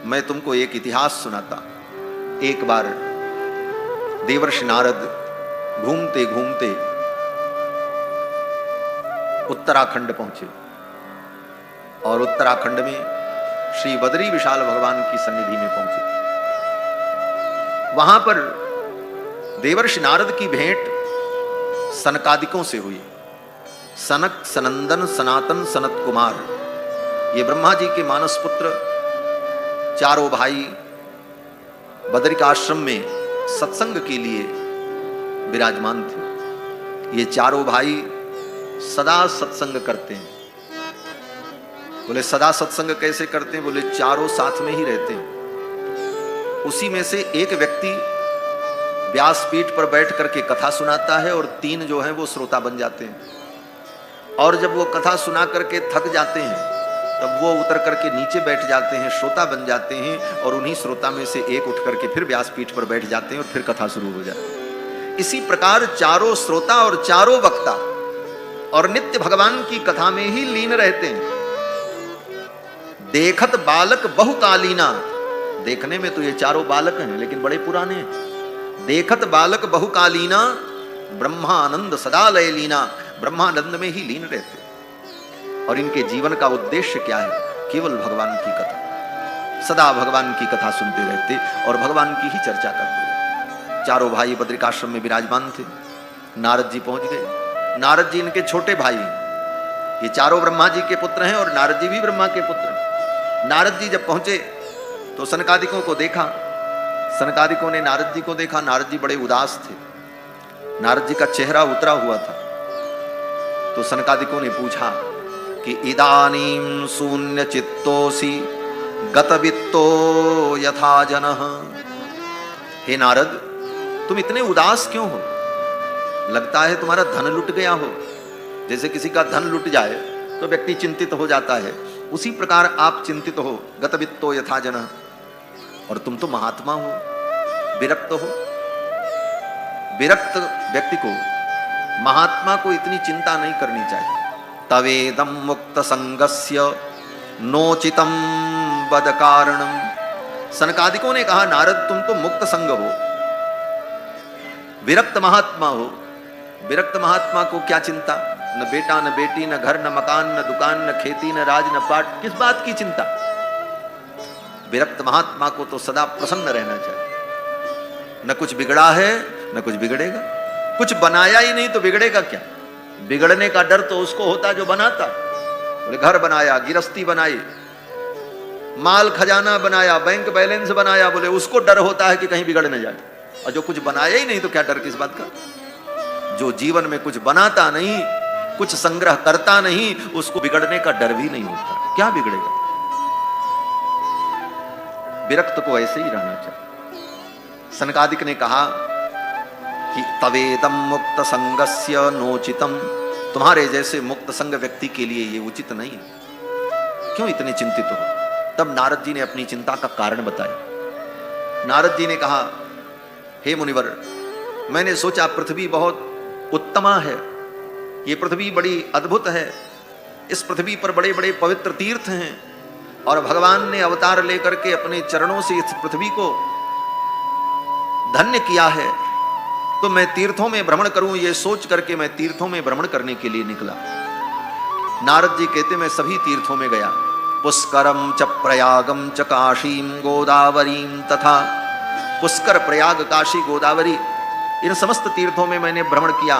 मैं तुमको एक इतिहास सुनाता। एक बार देवर्षि नारद घूमते घूमते उत्तराखंड पहुंचे और उत्तराखंड में श्री बद्री विशाल भगवान की सन्निधि में पहुंचे। वहां पर देवर्षि नारद की भेंट सनकादिकों से हुई। सनक, सनंदन, सनातन, सनत कुमार, ये ब्रह्मा जी के मानस पुत्र चारों भाई बद्रिकाश्रम में सत्संग के लिए विराजमान थे। ये चारों भाई सदा सत्संग करते हैं। बोले सदा सत्संग कैसे करते हैं? बोले चारों साथ में ही रहते हैं। उसी में से एक व्यक्ति व्यासपीठ पर बैठ करके कथा सुनाता है और 3 जो हैं वो श्रोता बन जाते हैं। और जब वो कथा सुना करके थक जाते हैं तब वो उतर करके नीचे बैठ जाते हैं, श्रोता बन जाते हैं और उन्हीं श्रोता में से एक उठ करके फिर व्यासपीठ पर बैठ जाते हैं और फिर कथा शुरू हो जाती है। इसी प्रकार चारों श्रोता और चारों वक्ता और नित्य भगवान की कथा में ही लीन रहते हैं। देखत बालक बहुकालीना, देखने में तो ये चारों बालक हैं लेकिन बड़े पुराने हैं। देखत बालक बहुकालीना, ब्रह्मानंद सदा लय लीना, ब्रह्मानंद में ही लीन रहते। और इनके जीवन का उद्देश्य क्या है? केवल भगवान की कथा, सदा भगवान की कथा सुनते रहते और भगवान की ही चर्चा करते रहते। चारों भाई बद्रिकाश्रम में विराजमान थे। नारद जी पहुंच गए। नारद जी इनके छोटे भाई, ये चारों ब्रह्मा जी के पुत्र हैं और नारद जी भी ब्रह्मा के पुत्र हैं। नारद जी जब पहुंचे तो सनकादिकों को देखा। सनकादिकों ने नारद जी को देखा। नारद जी बड़े उदास थे। नारद जी का चेहरा उतरा हुआ था। तो सनकादिकों ने पूछा कि इदानीं शून्य चित्तोसी गतवित्तो यथा जनः। हे नारद, तुम इतने उदास क्यों हो? लगता है तुम्हारा धन लुट गया हो। जैसे किसी का धन लुट जाए तो व्यक्ति चिंतित हो जाता है, उसी प्रकार आप चिंतित हो। गतवित्तो यथा जनः। और तुम तो महात्मा हो, विरक्त हो। विरक्त व्यक्ति को, महात्मा को इतनी चिंता नहीं करनी चाहिए। तवेदम मुक्त संगस्य नोचितम बद कारणम। सनकादिकों ने कहा नारद तुम तो मुक्त संग हो, विरक्त महात्मा हो। विरक्त महात्मा को क्या चिंता? न बेटा न बेटी, न घर न मकान, न दुकान, न खेती, न राज, न पाट, किस बात की चिंता? विरक्त महात्मा को तो सदा प्रसन्न रहना चाहिए। न कुछ बिगड़ा है न कुछ बिगड़ेगा। कुछ बनाया ही नहीं तो बिगड़ेगा क्या? बिगड़ने का डर तो उसको होता जो बनाता। बोले घर बनाया, गिरस्ती बनाई, माल खजाना बनाया, बैंक बैलेंस बनाया, बोले उसको डर होता है कि कहीं बिगड़ न जाए। और जो कुछ बनाया ही नहीं तो क्या डर किस बात का? जो जीवन में कुछ बनाता नहीं, कुछ संग्रह करता नहीं, उसको बिगड़ने का डर भी नहीं होता। क्या बिगड़ेगा? विरक्त को ऐसे ही रहना चाहिए। सनकादिक ने कहा कि तवेदम मुक्त संगस्य नोचितम। तुम्हारे जैसे मुक्त संग व्यक्ति के लिए ये उचित नहीं है। क्यों इतने चिंतित हो? तब नारद जी ने अपनी चिंता का कारण बताया। नारद जी ने कहा हे मुनिवर, मैंने सोचा पृथ्वी बहुत उत्तमा है। ये पृथ्वी बड़ी अद्भुत है। इस पृथ्वी पर बड़े बड़े पवित्र तीर्थ हैं और भगवान ने अवतार लेकर के अपने चरणों से इस पृथ्वी को धन्य किया है। तो मैं तीर्थों में भ्रमण करूं, ये सोच करके मैं तीर्थों में भ्रमण करने के लिए निकला। नारद जी कहते मैं सभी तीर्थों में गया। पुष्करम च प्रयागम च काशीम गोदावरीम तथा। पुष्कर, प्रयाग, काशी, गोदावरी, इन समस्त तीर्थों में मैंने भ्रमण किया।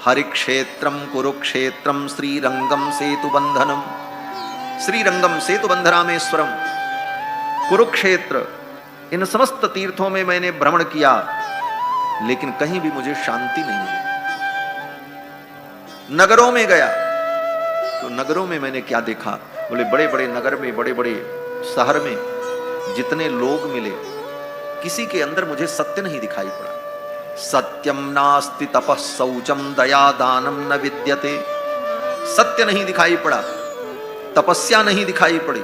हरिक्षेत्रम कुरुक्षेत्रम श्रीरंगम सेतुबंधनम। श्रीरंगम सेतुबंधरामेश्वरम, कुरुक्षेत्र, इन समस्त तीर्थों में मैंने भ्रमण किया लेकिन कहीं भी मुझे शांति नहीं मिली। नगरों में गया तो नगरों में मैंने क्या देखा? बोले बड़े बड़े नगर में, बड़े बड़े शहर में जितने लोग मिले, किसी के अंदर मुझे सत्य नहीं दिखाई पड़ा। सत्यम नास्ति तपः शौचम दया दानम न विद्यते। सत्य नहीं दिखाई पड़ा, तपस्या नहीं दिखाई पड़ी,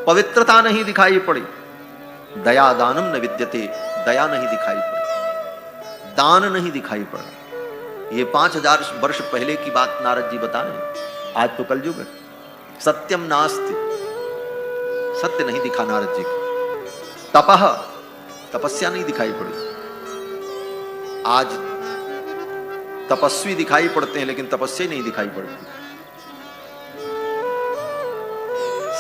पवित्रता नहीं दिखाई पड़ी, दया दानम न विद्यते, दया नहीं दिखाई पड़ी, दान नहीं दिखाई पड़ा। ये 5000 वर्ष पहले की बात नारद जी बता रहे हैं। आज तो कलयुग है। सत्यम नास्ति, सत्य नहीं दिखा नारद जी को। तपह, तपस्या नहीं दिखाई पड़ी। आज तपस्वी दिखाई पड़ते हैं लेकिन तपस्या नहीं दिखाई पड़ती।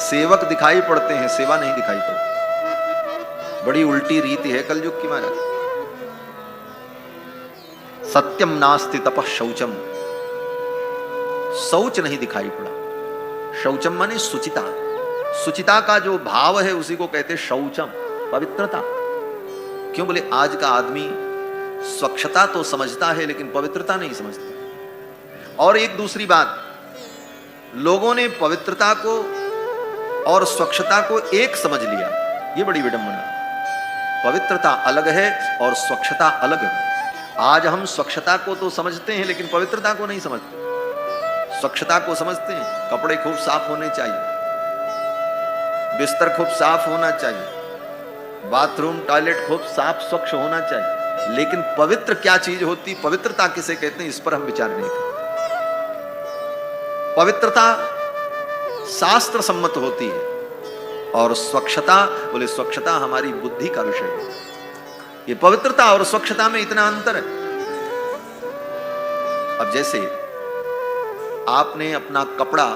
सेवक दिखाई पड़ते हैं, सेवा नहीं दिखाई पड़ती। बड़ी उल्टी रीति है कलयुग की महाराज। सत्यम नास्ति तपः शौचम, शौच नहीं दिखाई पड़ा। शौचम माने सुचिता। सुचिता का जो भाव है उसी को कहते शौचम, पवित्रता। क्यों बोले आज का आदमी स्वच्छता तो समझता है लेकिन पवित्रता नहीं समझता। और एक दूसरी बात, लोगों ने पवित्रता को और स्वच्छता को एक समझ लिया, ये बड़ी विडंबना। पवित्रता अलग है और स्वच्छता अलग है। आज हम स्वच्छता को तो समझते हैं लेकिन पवित्रता को नहीं समझते। स्वच्छता को समझते हैं, कपड़े खूब साफ होने चाहिए, बिस्तर खूब साफ होना चाहिए, बाथरूम टॉयलेट खूब साफ स्वच्छ होना चाहिए, लेकिन पवित्र क्या चीज होती, पवित्रता किसे कहते हैं, इस पर हम विचार नहीं करते। पवित्रता शास्त्र सम्मत होती है और स्वच्छता, बोले स्वच्छता हमारी बुद्धि का विषय है। ये पवित्रता और स्वच्छता में इतना अंतर है। अब जैसे आपने अपना कपड़ा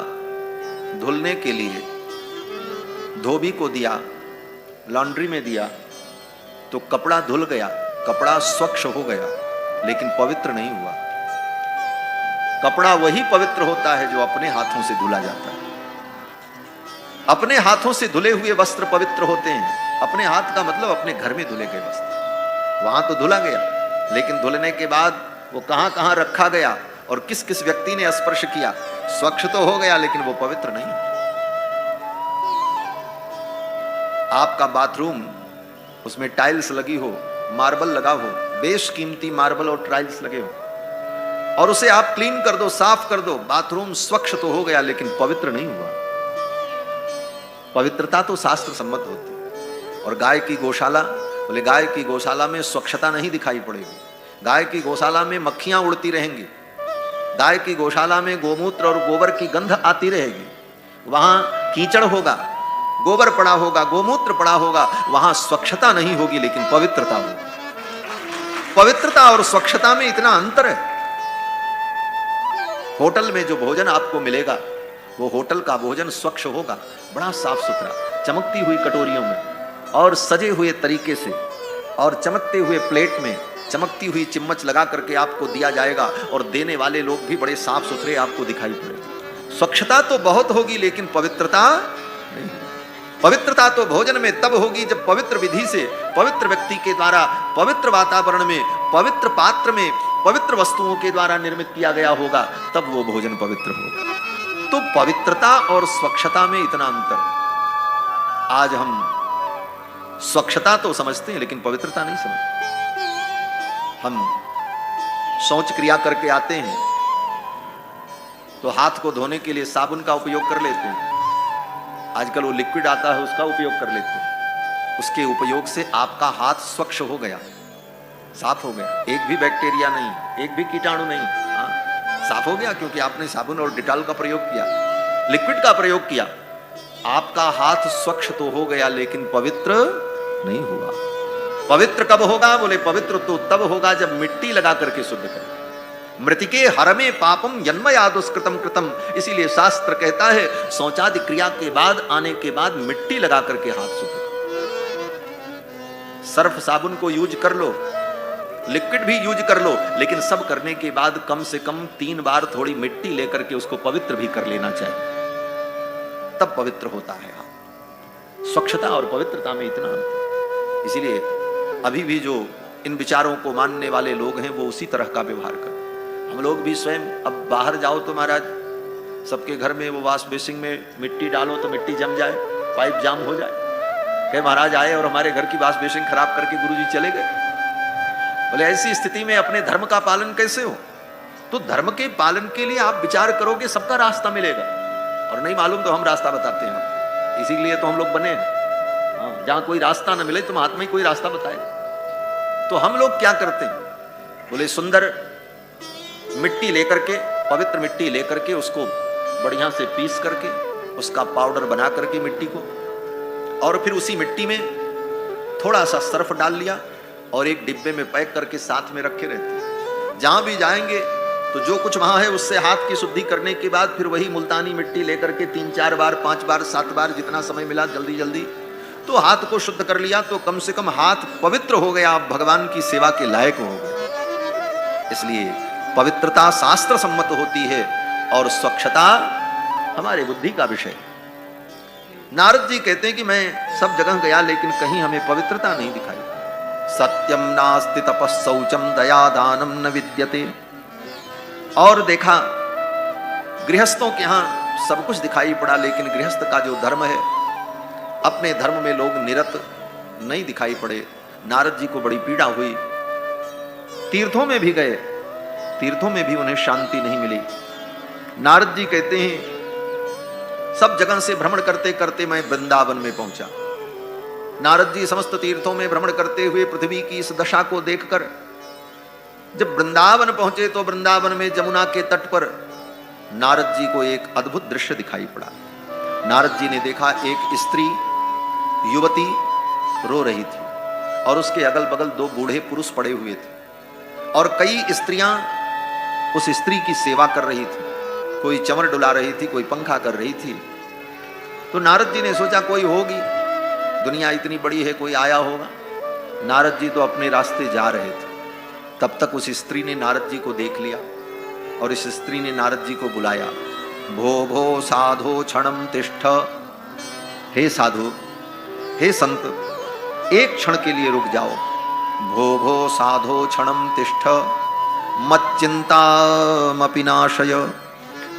धुलने के लिए धोबी को दिया, लॉन्ड्री में दिया, तो कपड़ा धुल गया, कपड़ा स्वच्छ हो गया लेकिन पवित्र नहीं हुआ। कपड़ा वही पवित्र होता है जो अपने हाथों से धुला जाता है। अपने हाथों से धुले हुए वस्त्र पवित्र होते हैं। अपने हाथ का मतलब अपने घर में धुले गए वस्त्र। वहां तो धुला गया लेकिन धुलने के बाद वो कहां कहां रखा गया और किस किस व्यक्ति ने स्पर्श किया, स्वच्छ तो हो गया लेकिन वो पवित्र नहीं। आपका बाथरूम, उसमें टाइल्स लगी हो, मार्बल लगा हो, बेशकीमती मार्बल और टाइल्स लगे हो, और उसे आप क्लीन कर दो, साफ कर दो, बाथरूम स्वच्छ तो हो गया लेकिन पवित्र नहीं हुआ। पवित्रता तो शास्त्र सम्मत होती है। और गाय की गौशाला, बोले गाय की गौशाला में स्वच्छता नहीं दिखाई पड़ेगी। गाय की गौशाला में मक्खियां उड़ती रहेंगी। गाय की गौशाला में गोमूत्र और गोबर की गंध आती रहेगी। वहां कीचड़ होगा, गोबर पड़ा होगा, गोमूत्र पड़ा होगा, वहां स्वच्छता नहीं होगी लेकिन पवित्रता होगी। पवित्रता और स्वच्छता में इतना अंतर है। होटल में जो भोजन आपको मिलेगा वो होटल का भोजन स्वच्छ होगा, बड़ा साफ सुथरा, चमकती हुई कटोरियों में और सजे हुए तरीके से और चमकते हुए प्लेट में चमकती हुई चिम्मच लगा करके आपको दिया जाएगा और देने वाले लोग भी बड़े साफ सुथरे आपको दिखाई पड़ेंगे। स्वच्छता तो बहुत होगी लेकिन पवित्रता नहीं। पवित्रता तो भोजन में तब होगी जब पवित्र विधि से, पवित्र व्यक्ति के द्वारा, पवित्र वातावरण में, पवित्र पात्र में, पवित्र वस्तुओं के द्वारा निर्मित किया गया होगा, तब वो भोजन पवित्र होगा। तो पवित्रता और स्वच्छता में इतना अंतर। आज हम स्वच्छता तो समझते हैं लेकिन पवित्रता नहीं समझते। हम शौच क्रिया करके आते हैं तो हाथ को धोने के लिए साबुन का उपयोग कर लेते हैं। आजकल वो लिक्विड आता है उसका उपयोग कर लेते हैं। उसके उपयोग से आपका हाथ स्वच्छ हो गया, साफ हो गया, एक भी बैक्टीरिया नहीं, एक भी कीटाणु नहीं, हाँ साफ हो गया क्योंकि आपने साबुन और डिटॉल का प्रयोग किया, लिक्विड का प्रयोग किया। आपका हाथ स्वच्छ तो हो गया लेकिन पवित्र नहीं हुआ। पवित्र कब होगा, बोले पवित्र तो तब होगा जब मिट्टी लगा करके शुद्ध करें। मृतिके हरमे पापम जन्मया दुष्कृतम कृतम, इसीलिए शास्त्र कहता है शौचादि क्रिया के बाद, आने के बाद मिट्टी लगा करके हाथ शुद्ध करो। सर्फ साबुन को यूज कर लो, लिक्विड भी यूज कर लो, लेकिन सब करने के बाद कम से कम 3 बार थोड़ी मिट्टी लेकर के उसको पवित्र भी कर लेना चाहिए, तब पवित्र होता है। स्वच्छता और पवित्रता में इतना अंतर। इसीलिए अभी भी जो इन विचारों को मानने वाले लोग हैं वो उसी तरह का व्यवहार कर। हम लोग भी स्वयं, अब बाहर जाओ तो महाराज सबके घर में वो वॉश बेसिन में मिट्टी डालो तो मिट्टी जम जाए, पाइप जाम हो जाए। कहे महाराज आए और हमारे घर की वॉश बेसिन खराब करके गुरुजी चले गए। बोले ऐसी स्थिति में अपने धर्म का पालन कैसे हो? तो धर्म के पालन के लिए आप विचार करोगे सबका रास्ता मिलेगा, और नहीं मालूम तो हम रास्ता बताते हैं। इसीलिए तो हम लोग बने हैं। जहां कोई रास्ता न मिले तो महात्मा ही कोई रास्ता बताए। तो हम लोग क्या करते हैं, बोले सुंदर मिट्टी लेकर के, पवित्र मिट्टी लेकर के उसको बढ़िया से पीस करके उसका पाउडर बना करके मिट्टी को और फिर उसी मिट्टी में थोड़ा सा सर्फ डाल लिया और एक डिब्बे में पैक करके साथ में रखे रहते। जहां भी जाएंगे तो जो कुछ वहां है उससे हाथ की शुद्धि करने के बाद फिर वही मुल्तानी मिट्टी लेकर के 3-4 बार 5 बार 7 बार जितना समय मिला जल्दी जल्दी तो हाथ को शुद्ध कर लिया, तो कम से कम हाथ पवित्र हो गया, आप भगवान की सेवा के लायक हो गए। इसलिए पवित्रता शास्त्र सम्मत होती है और स्वच्छता हमारे बुद्धि का विषय। नारद जी कहते हैं कि मैं सब जगह गया लेकिन कहीं हमें पवित्रता नहीं दिखाई। सत्यम नास्ति तपस् शौचम दया दानम न विद्यते। और देखा गृहस्थों के यहां सब कुछ दिखाई पड़ा, लेकिन गृहस्थ का जो धर्म है, अपने धर्म में लोग निरत नहीं दिखाई पड़े। नारद जी को बड़ी पीड़ा हुई। तीर्थों में भी गए, तीर्थों में भी उन्हें शांति नहीं मिली। नारद जी कहते हैं सब जगह से भ्रमण करते करते मैं वृंदावन में पहुंचा। नारद जी समस्त तीर्थों में भ्रमण करते हुए पृथ्वी की इस दशा को देखकर जब वृंदावन पहुंचे तो वृंदावन में जमुना के तट पर नारद जी को एक अद्भुत दृश्य दिखाई पड़ा। नारद जी ने देखा एक स्त्री युवती रो रही थी और उसके अगल बगल 2 बूढ़े पुरुष पड़े हुए थे और कई स्त्रियां उस स्त्री की सेवा कर रही थी। कोई चमर डुला रही थी, कोई पंखा कर रही थी। तो नारद जी ने सोचा कोई होगी, दुनिया इतनी बड़ी है, कोई आया होगा। नारद जी तो अपने रास्ते जा रहे थे, तब तक उस स्त्री ने नारद जी को देख लिया और इस स्त्री ने नारद जी को बुलाया। भो भो साधो क्षणम तिष्ठ। हे साधु, हे संत, एक क्षण के लिए रुक जाओ। भो भो साधो क्षणम तिष्ठ मच्चिंतामपि नाशय।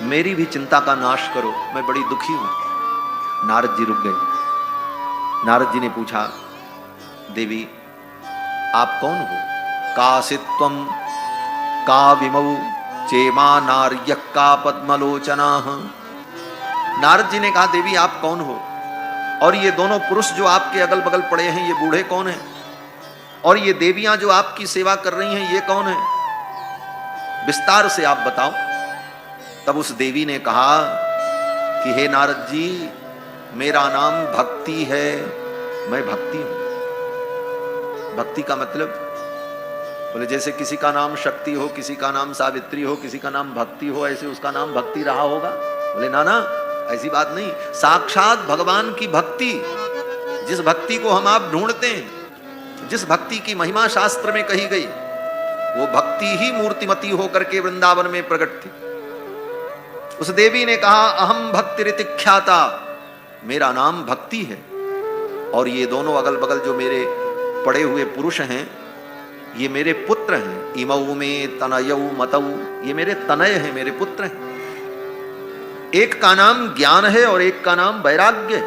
मेरी भी चिंता का नाश करो, मैं बड़ी दुखी हूं। नारद जी रुक गए। नारद जी ने पूछा, देवी आप कौन हो? कासित्वम का विमौ चेमा नार्यः का पद्मलोचना। नारद जी ने कहा, देवी आप कौन हो? और ये दोनों पुरुष जो आपके अगल बगल पड़े हैं, ये बूढ़े कौन हैं? और ये देवियां जो आपकी सेवा कर रही हैं, ये कौन है? विस्तार से आप बताओ। तब उस देवी ने कहा कि हे नारद जी, मेरा नाम भक्ति है, मैं भक्ति हूं। भक्ति का मतलब, बोले जैसे किसी का नाम शक्ति हो, किसी का नाम सावित्री हो, किसी का नाम भक्ति हो, ऐसे उसका नाम भक्ति रहा होगा? बोले ना ना, ऐसी बात नहीं। साक्षात भगवान की भक्ति, जिस भक्ति को हम आप ढूंढते हैं, जिस भक्ति की महिमा शास्त्र में कही गई, वो भक्ति ही मूर्तिमती होकर के वृंदावन में प्रकट थी। उस देवी ने कहा, अहम भक्ति ऋतिख्याता, मेरा नाम भक्ति है। और ये दोनों अगल बगल जो मेरे पड़े हुए पुरुष हैं, ये मेरे पुत्र हैं। इमौ में तनयौ मतौ, ये मेरे तनय हैं, मेरे पुत्र हैं। एक का नाम ज्ञान है और एक का नाम वैराग्य।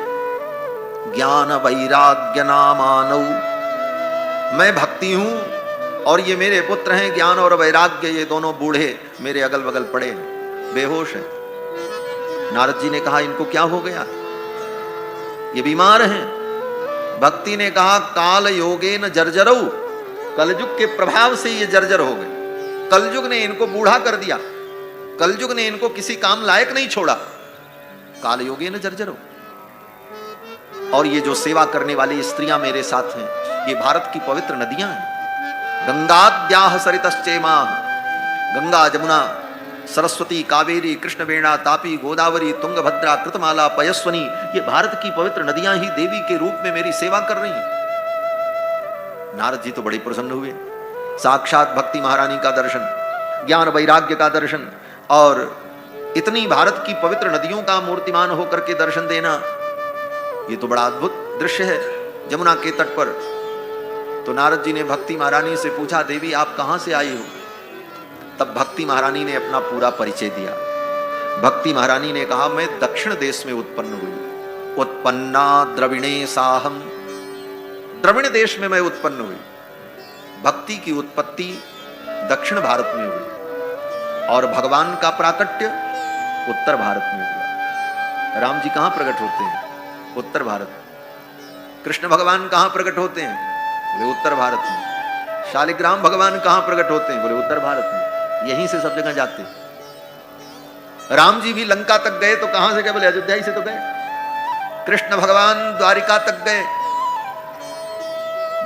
ज्ञान वैराग्य नामानौ। मैं भक्ति हूं और ये मेरे पुत्र हैं ज्ञान और वैराग्य। ये दोनों बूढ़े मेरे अगल बगल पड़े हैं, बेहोश हैं। नारद जी ने कहा, इनको क्या हो गया? ये बीमार हैं। भक्ति ने कहा, काल योगेन जर्जरौ। कलयुग के प्रभाव से ये जर्जर हो गए। कलयुग ने इनको बूढ़ा कर दिया, कलयुग ने इनको किसी काम लायक नहीं छोड़ा। काल योगेन जर्जरौ। और ये जो सेवा करने वाली स्त्रियां मेरे साथ हैं, ये भारत की पवित्र नदियां हैं। गंगाद्याः सरितश्चैमा, गंगा जमुना सरस्वती कावेरी कृष्णवेणा तापी गोदावरी तुंगभद्रा कृतमाला पयस्वनी, ये भारत की पवित्र नदियां ही देवी के रूप में मेरी सेवा कर रही हैं। नारद जी तो बड़े प्रसन्न हुए। साक्षात भक्ति महारानी का दर्शन, ज्ञान वैराग्य का दर्शन और इतनी भारत की पवित्र नदियों का मूर्तिमान होकर के दर्शन देना, ये तो बड़ा अद्भुत दृश्य है जमुना के तट पर। तो नारद जी ने भक्ति महारानी से पूछा, देवी आप कहां से आई हो? तब भक्ति महारानी ने अपना पूरा परिचय दिया। भक्ति महारानी ने कहा, मैं दक्षिण देश में उत्पन्न हुई। उत्पन्ना द्रविणे साहम। द्रविण देश में मैं उत्पन्न हुई। भक्ति की उत्पत्ति दक्षिण भारत में हुई और भगवान का प्राकट्य उत्तर भारत में हुआ। राम जी कहां प्रकट होते हैं? उत्तर भारत। कृष्ण भगवान कहां प्रकट होते हैं? बोले उत्तर भारत में। शालिग्राम भगवान कहां प्रकट होते हैं? बोले उत्तर भारत में। यहीं से सब जगह जाते। राम जी भी लंका तक गए तो कहां से गए? बोले अयोध्या ही से तो गए। कृष्ण भगवान द्वारिका तक गए,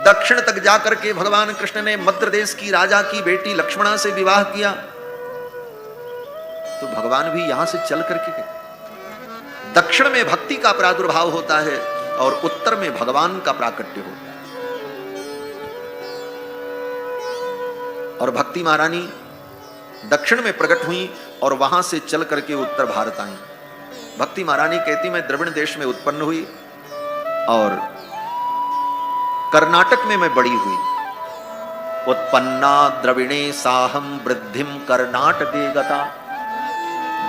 दक्षिण तक जाकर के भगवान कृष्ण ने मद्र देश की राजा की बेटी लक्ष्मणा से विवाह किया। तो भगवान भी यहां से चल करके गए। दक्षिण में भक्ति का प्रादुर्भाव होता है और उत्तर में भगवान का प्राकट्य होता है। और भक्ति महारानी दक्षिण में प्रकट हुई और वहां से चल करके उत्तर भारत आई। भक्ति महारानी कहती मैं द्रविड़ देश में उत्पन्न हुई और कर्नाटक में मैं बड़ी हुई। उत्पन्ना द्रविणे साहम वृद्धिम कर्नाटके गता।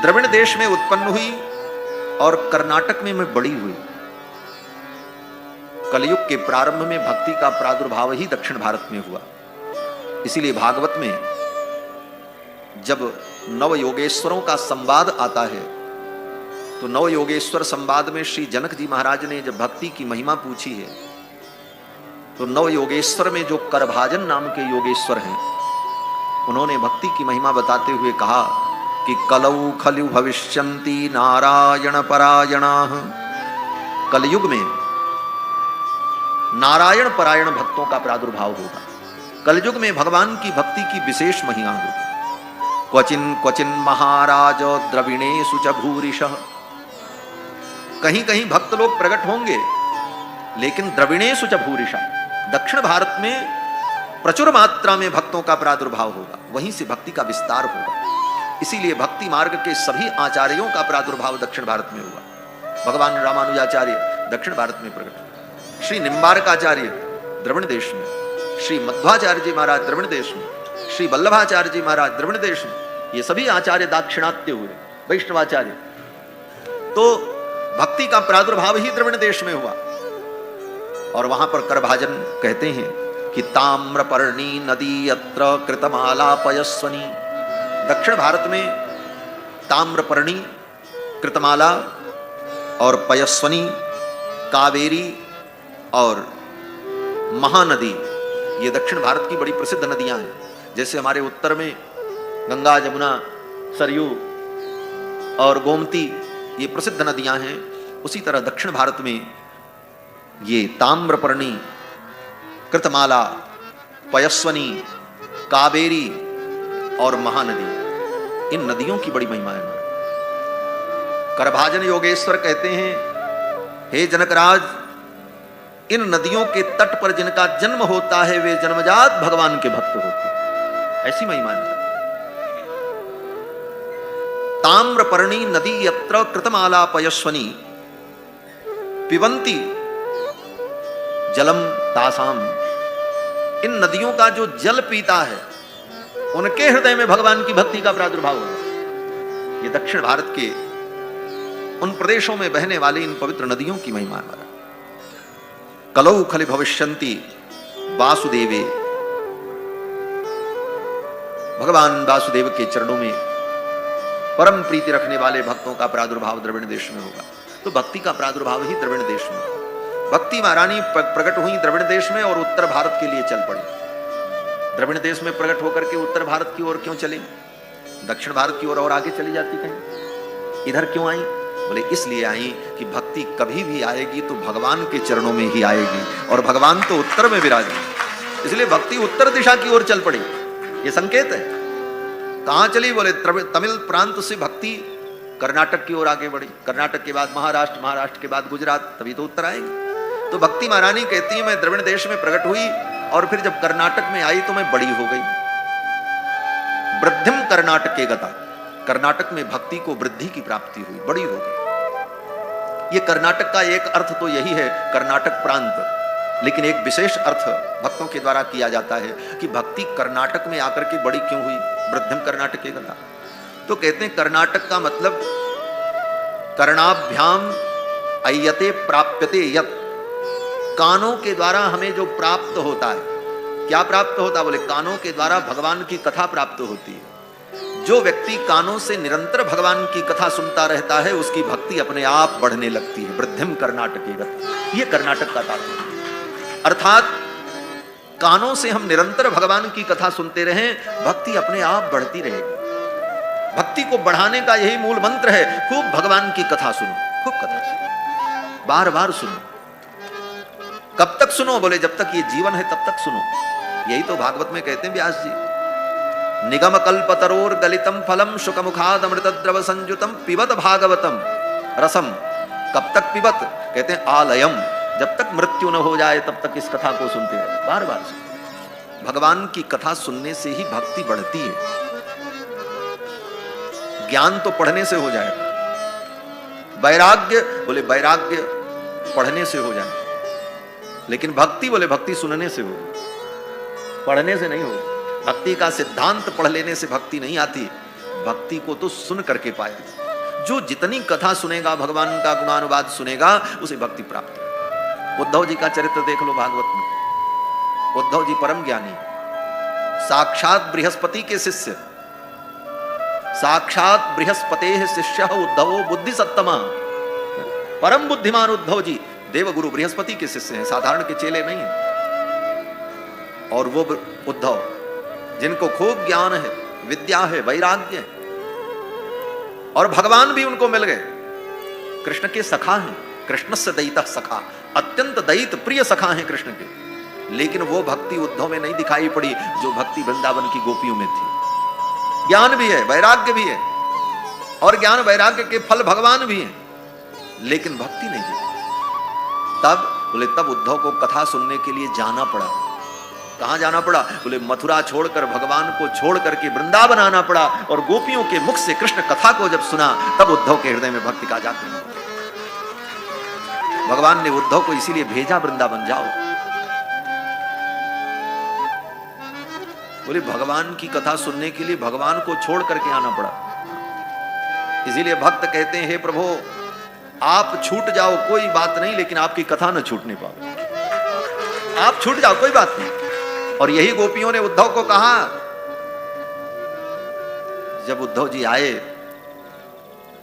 द्रविड़ देश में उत्पन्न हुई और कर्नाटक में मैं बड़ी हुई। कलयुग के प्रारंभ में भक्ति का प्रादुर्भाव ही दक्षिण भारत में हुआ। इसीलिए भागवत में जब नव योगेश्वरों का संवाद आता है तो नव योगेश्वर संवाद में श्री जनक जी महाराज ने जब भक्ति की महिमा पूछी है तो नव योगेश्वर में जो करभाजन नाम के योगेश्वर हैं उन्होंने भक्ति की महिमा बताते हुए कहा कि कलौ खलु भविष्यन्ति नारायण परायणाः। कलयुग में नारायण परायण भक्तों का प्रादुर्भाव होगा। कलयुग में भगवान की भक्ति की विशेष महिमा होगी। क्वचिन क्वचिन महाराज द्रविणेषु च भूरिशः। कहीं कहीं भक्त लोग प्रकट होंगे लेकिन द्रविणेषु च भूरिशः, दक्षिण भारत में प्रचुर मात्रा में भक्तों का प्रादुर्भाव होगा, वहीं से भक्ति का विस्तार होगा। इसीलिए भक्ति मार्ग के सभी आचार्यों का प्रादुर्भाव दक्षिण भारत में हुआ। भगवान रामानुजाचार्य दक्षिण भारत में प्रकट हुए, श्री निम्बारकाचार्य द्रविड़ देश में, श्री मध्वाचार्य जी महाराज द्रविड़ देश में, श्री वल्लभाचार्य जी महाराज द्रविड़ देश में, ये सभी आचार्य दाक्षिणात्य हुए, वैष्णवाचार्य। तो भक्ति का प्रादुर्भाव ही द्रविड़ देश में हुआ। और वहां पर करभाजन कहते हैं कि ताम्रपर्णी नदी अत्र कृतमाला पयस्वनी। दक्षिण भारत में ताम्रपर्णी, कृतमाला और पयस्वनी, कावेरी और महानदी, ये दक्षिण भारत की बड़ी प्रसिद्ध नदियां हैं। जैसे हमारे उत्तर में गंगा, जमुना, सरयू और गोमती ये प्रसिद्ध नदियां हैं, उसी तरह दक्षिण भारत में ये ताम्रपर्णी, कृतमाला, पयस्वनी, कावेरी और महानदी, इन नदियों की बड़ी महिमा है। करभाजन योगेश्वर कहते हैं हे जनकराज, इन नदियों के तट पर जिनका जन्म होता है वे जन्मजात भगवान के भक्त होते हैं। ऐसी महिमा है। ताम्रपर्णी नदी यत्र कृतमाला पयस्वनी पिबन्ति जलम तासाम। इन नदियों का जो जल पीता है उनके हृदय में भगवान की भक्ति का प्रादुर्भाव होगा। ये दक्षिण भारत के उन प्रदेशों में बहने वाली इन पवित्र नदियों की महिमा है। कलौ खलि भविष्यन्ति वासुदेवे। भगवान वासुदेव के चरणों में परम प्रीति रखने वाले भक्तों का प्रादुर्भाव द्रविड़ देश में होगा। तो भक्ति का प्रादुर्भाव ही द्रविड़ देश में। भक्ति महारानी प्रकट हुई द्रविड़ देश में और उत्तर भारत के लिए चल पड़ी। द्रविड़ देश में प्रकट होकर के उत्तर भारत की ओर क्यों चले? दक्षिण भारत की ओर और आगे चली जाती कहीं? इधर क्यों आई? बोले इसलिए आई कि भक्ति कभी भी आएगी तो भगवान के चरणों में ही आएगी और भगवान तो उत्तर में विराजे, इसलिए भक्ति उत्तर दिशा की ओर चल पड़ी। ये संकेत है। कहां चली? बोले तमिल प्रांत से भक्ति कर्नाटक की ओर आगे बढ़ी, कर्नाटक के बाद महाराष्ट्र, महाराष्ट्र के बाद गुजरात, तभी तो उत्तर आएगी। तो भक्ति महारानी कहती है मैं द्रविड़ देश में प्रकट हुई और फिर जब कर्नाटक में आई तो मैं बड़ी हो गई। वृद्धिम कर्नाटके गता। कर्नाटक में भक्ति को वृद्धि की प्राप्ति हुई, बड़ी हो गई। ये कर्नाटक का एक अर्थ तो यही है, कर्नाटक प्रांत, लेकिन एक विशेष अर्थ भक्तों के द्वारा किया जाता है कि भक्ति कर्नाटक में आकर के बड़ी क्यों हुई? वृद्धिम कर्नाटके गता। तो कहते हैं कर्नाटक का मतलब कर्णाभ्याम अयते प्राप्यते यत्। कानों के द्वारा हमें जो प्राप्त होता है, क्या प्राप्त होता है? बोले कानों के द्वारा भगवान की कथा प्राप्त होती है। जो व्यक्ति कानों से निरंतर भगवान की कथा सुनता रहता है उसकी भक्ति अपने आप बढ़ने लगती है। वृद्धिम कर्नाटके गता, ये कर्नाटक का तात्पर्य। अर्थात कानों से हम निरंतर भगवान की कथा सुनते रहें, भक्ति अपने आप बढ़ती रहेगी। भक्ति को बढ़ाने का यही मूल मंत्र है, खूब भगवान की कथा सुनो, खूब कथा सुनो। बार बार सुनो। कब तक सुनो? बोले जब तक ये जीवन है तब तक सुनो। यही तो भागवत में कहते हैं व्यास जी, निगम कल्पतरोर गलितम फलम शुकमुखाद अमृत द्रव संयुतम पिबत भागवतम रसम। कब तक पिबत? कहते हैं आलयम, जब तक मृत्यु न हो जाए तब तक इस कथा को सुनते रहो, बार बार सुनो। भगवान की कथा सुनने से ही भक्ति बढ़ती है। ज्ञान तो पढ़ने से हो जाएगा, वैराग्य बोले वैराग्य पढ़ने से हो जाए, लेकिन भक्ति बोले भक्ति सुनने से हो, पढ़ने से नहीं हो। भक्ति का सिद्धांत पढ़ लेने से भक्ति नहीं आती, भक्ति को तो सुन करके पाया। जो जितनी कथा सुनेगा, भगवान का गुणानुवाद सुनेगा, उसे भक्ति प्राप्त है। उद्धव जी का चरित्र देख लो भागवत में। उद्धव जी परम ज्ञानी, साक्षात बृहस्पति के शिष्य, साक्षात बृहस्पते शिष्य उद्धवो बुद्धि सत्तमा। परम बुद्धिमान उद्धव जी देवगुरु बृहस्पति के शिष्य हैं, साधारण के चेले नहीं हैं। और वो उद्धव जिनको खूब ज्ञान है, विद्या है, वैराग्य है, और भगवान भी उनको मिल गए। कृष्ण के सखा हैं, कृष्ण से दयिता सखा, अत्यंत दयित प्रिय सखा हैं कृष्ण के। लेकिन वो भक्ति उद्धव में नहीं दिखाई पड़ी जो भक्ति वृंदावन की गोपियों में थी। ज्ञान भी है, वैराग्य भी है, और ज्ञान वैराग्य के फल भगवान भी हैं, लेकिन भक्ति नहीं है। तब बोले तब उद्धव को कथा सुनने के लिए जाना पड़ा। कहां जाना पड़ा? बोले मथुरा छोड़कर, भगवान को छोड़ करके वृंदावन आना पड़ा। और गोपियों के मुख से कृष्ण कथा को जब सुना, तब उद्धव के हृदय में भक्ति का जागरण। भगवान ने उद्धव को इसीलिए भेजा वृंदावन, जाओ। बोले भगवान की कथा सुनने के लिए भगवान को छोड़ करके आना पड़ा। इसीलिए भक्त कहते हैं, हे प्रभु आप छूट जाओ कोई बात नहीं, लेकिन आपकी कथा न छूटने पाओ। आप छूट जाओ कोई बात नहीं। और यही गोपियों ने उद्धव को कहा। जब उद्धव जी आए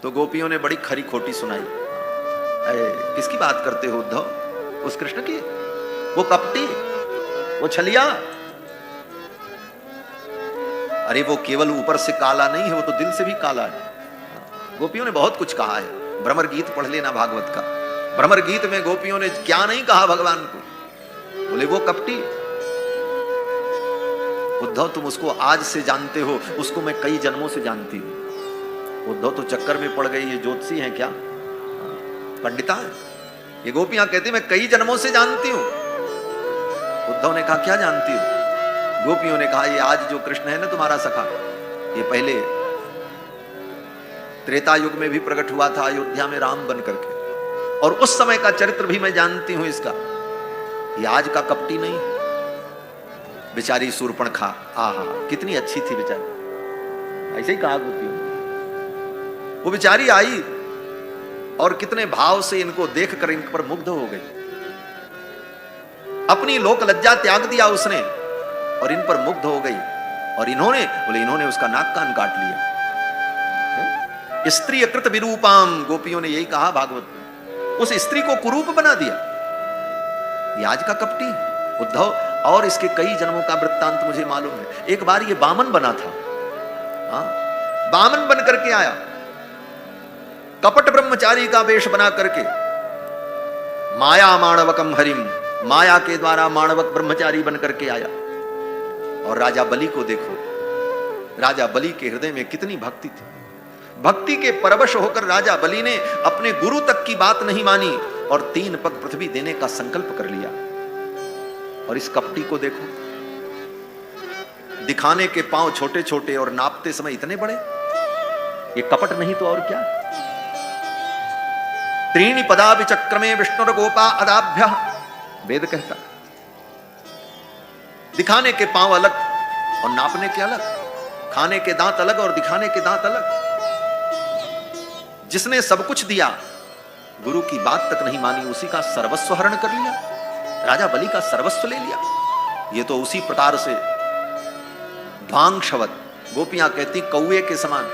तो गोपियों ने बड़ी खरी खोटी सुनाई। अरे किसकी बात करते हो उद्धव? उस कृष्ण की? वो कपटी, वो छलिया? अरे वो केवल ऊपर से काला नहीं है, वो तो दिल से भी काला है। गोपियों ने बहुत कुछ कहा है। भ्रमर गीत पढ़ लेना भागवत का। भ्रमर गीत में गोपियों ने क्या नहीं कहा भगवान को। बोले वो कपटी। उद्धव तुम उसको आज से जानते हो, उसको मैं कई जन्मों से जानती हूं। उद्धव तो चक्कर में पड़ गई, ये ज्योतिषी हैं क्या, पंडिता है? ये गोपियां कहती मैं कई जन्मों से जानती हूं। उद्धव ने कहा क्या जानती हो? गोपियों ने कहा ये आज जो कृष्ण है ना तुम्हारा सखा, ये पहले त्रेता युग में भी प्रकट हुआ था अयोध्या में राम बन करके, और उस समय का चरित्र भी मैं जानती हूं इसका। ये आज का कपटी नहीं। बेचारी शूर्पणखा, आहा कितनी अच्छी थी बेचारी, ऐसे ही कहा गोपियों। वो बेचारी आई और कितने भाव से इनको देखकर इन पर मुग्ध हो गई। अपनी लोक लज्जा त्याग दिया उसने और इन पर मुग्ध हो गई। और इन्होंने उसका नाक कान काट लिया। स्त्री कृत विरूपाम, गोपियों ने यही कहा भागवत में, उस स्त्री को कुरूप बना दिया। ये आज का कपटी उद्धव, और इसके कई जन्मों का वृत्तांत मुझे मालूम है। एक बार ये बामन बना था, बामन बन करके आया, कपट ब्रह्मचारी का वेश बना करके, माया माणवकम हरिम, माया के द्वारा माणवक ब्रह्मचारी बन करके आया। और राजा बलि को देखो, राजा बलि के हृदय में कितनी भक्ति थी। भक्ति के परवश होकर राजा बलि ने अपने गुरु तक की बात नहीं मानी और 3 पग पृथ्वी देने का संकल्प कर लिया। और इस कपटी को देखो, दिखाने के पांव छोटे छोटे और नापते समय इतने बड़े। ये कपट नहीं तो और क्या। 3 पदा विचक्रमे विष्णुर गोपा अदाभ्य, वेद कहता। दिखाने के पांव अलग और नापने के अलग, खाने के दांत अलग और दिखाने के दांत अलग। जिसने सब कुछ दिया, गुरु की बात तक नहीं मानी, उसी का सर्वस्व हरण कर लिया। राजा बलि का सर्वस्व ले लिया। ये तो उसी प्रकार से ध्वांगशवत, गोपियां कहती कौए के समान,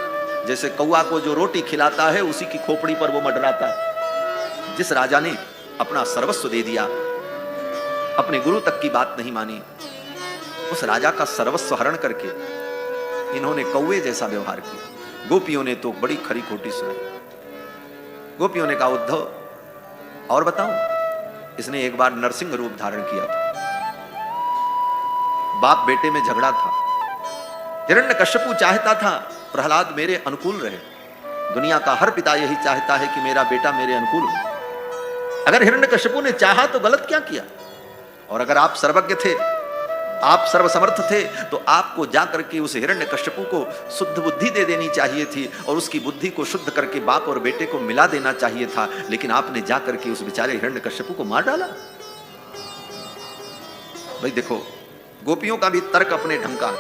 जैसे कौआ को जो रोटी खिलाता है उसी की खोपड़ी पर वो मंडराता है। जिस राजा ने अपना सर्वस्व दे दिया, अपने गुरु तक की बात नहीं मानी, उस राजा का सर्वस्व हरण करके इन्होंने कौए जैसा व्यवहार किया। गोपियों ने तो बड़ी खरी खोटी सुनाई। गोपियों ने कहा उद्धव और बताऊं, इसने एक बार नरसिंह रूप धारण किया था। बाप बेटे में झगड़ा था। हिरण्यकश्यपु चाहता था प्रहलाद मेरे अनुकूल रहे। दुनिया का हर पिता यही चाहता है कि मेरा बेटा मेरे अनुकूल हो। अगर हिरण्यकश्यपु ने चाहा तो गलत क्या किया? और अगर आप सर्वज्ञ थे, आप सर्वसमर्थ थे, तो आपको जाकर के उस हिरण्यकश्यपु को शुद्ध बुद्धि दे देनी चाहिए थी और उसकी बुद्धि को शुद्ध करके बाप और बेटे को मिला देना चाहिए था। लेकिन आपने जाकर के उस बेचारे हिरण्यकश्यपु को मार डाला। भाई देखो, गोपियों का भी तर्क अपने ढंग का।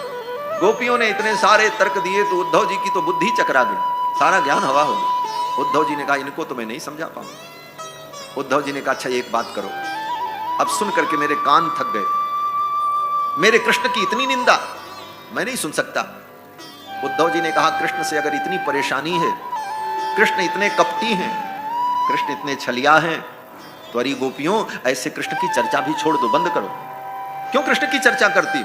गोपियों ने इतने सारे तर्क दिए तो उद्धव जी की तो बुद्धि चकरा गई, सारा ज्ञान हवा हो गया। उद्धव जी ने कहा इनको तो मैं नहीं समझा पाऊंगा। उद्धव जी ने कहा अच्छा एक बात करो, अब सुन करके मेरे कान थक गए, मेरे कृष्ण की इतनी निंदा मैं नहीं सुन सकता। उद्धव जी ने कहा कृष्ण से अगर इतनी परेशानी है, कृष्ण इतने कपटी हैं, कृष्ण इतने छलिया हैं, तो अरे गोपियों ऐसे कृष्ण की चर्चा भी छोड़ दो, बंद करो। क्यों कृष्ण की चर्चा करती?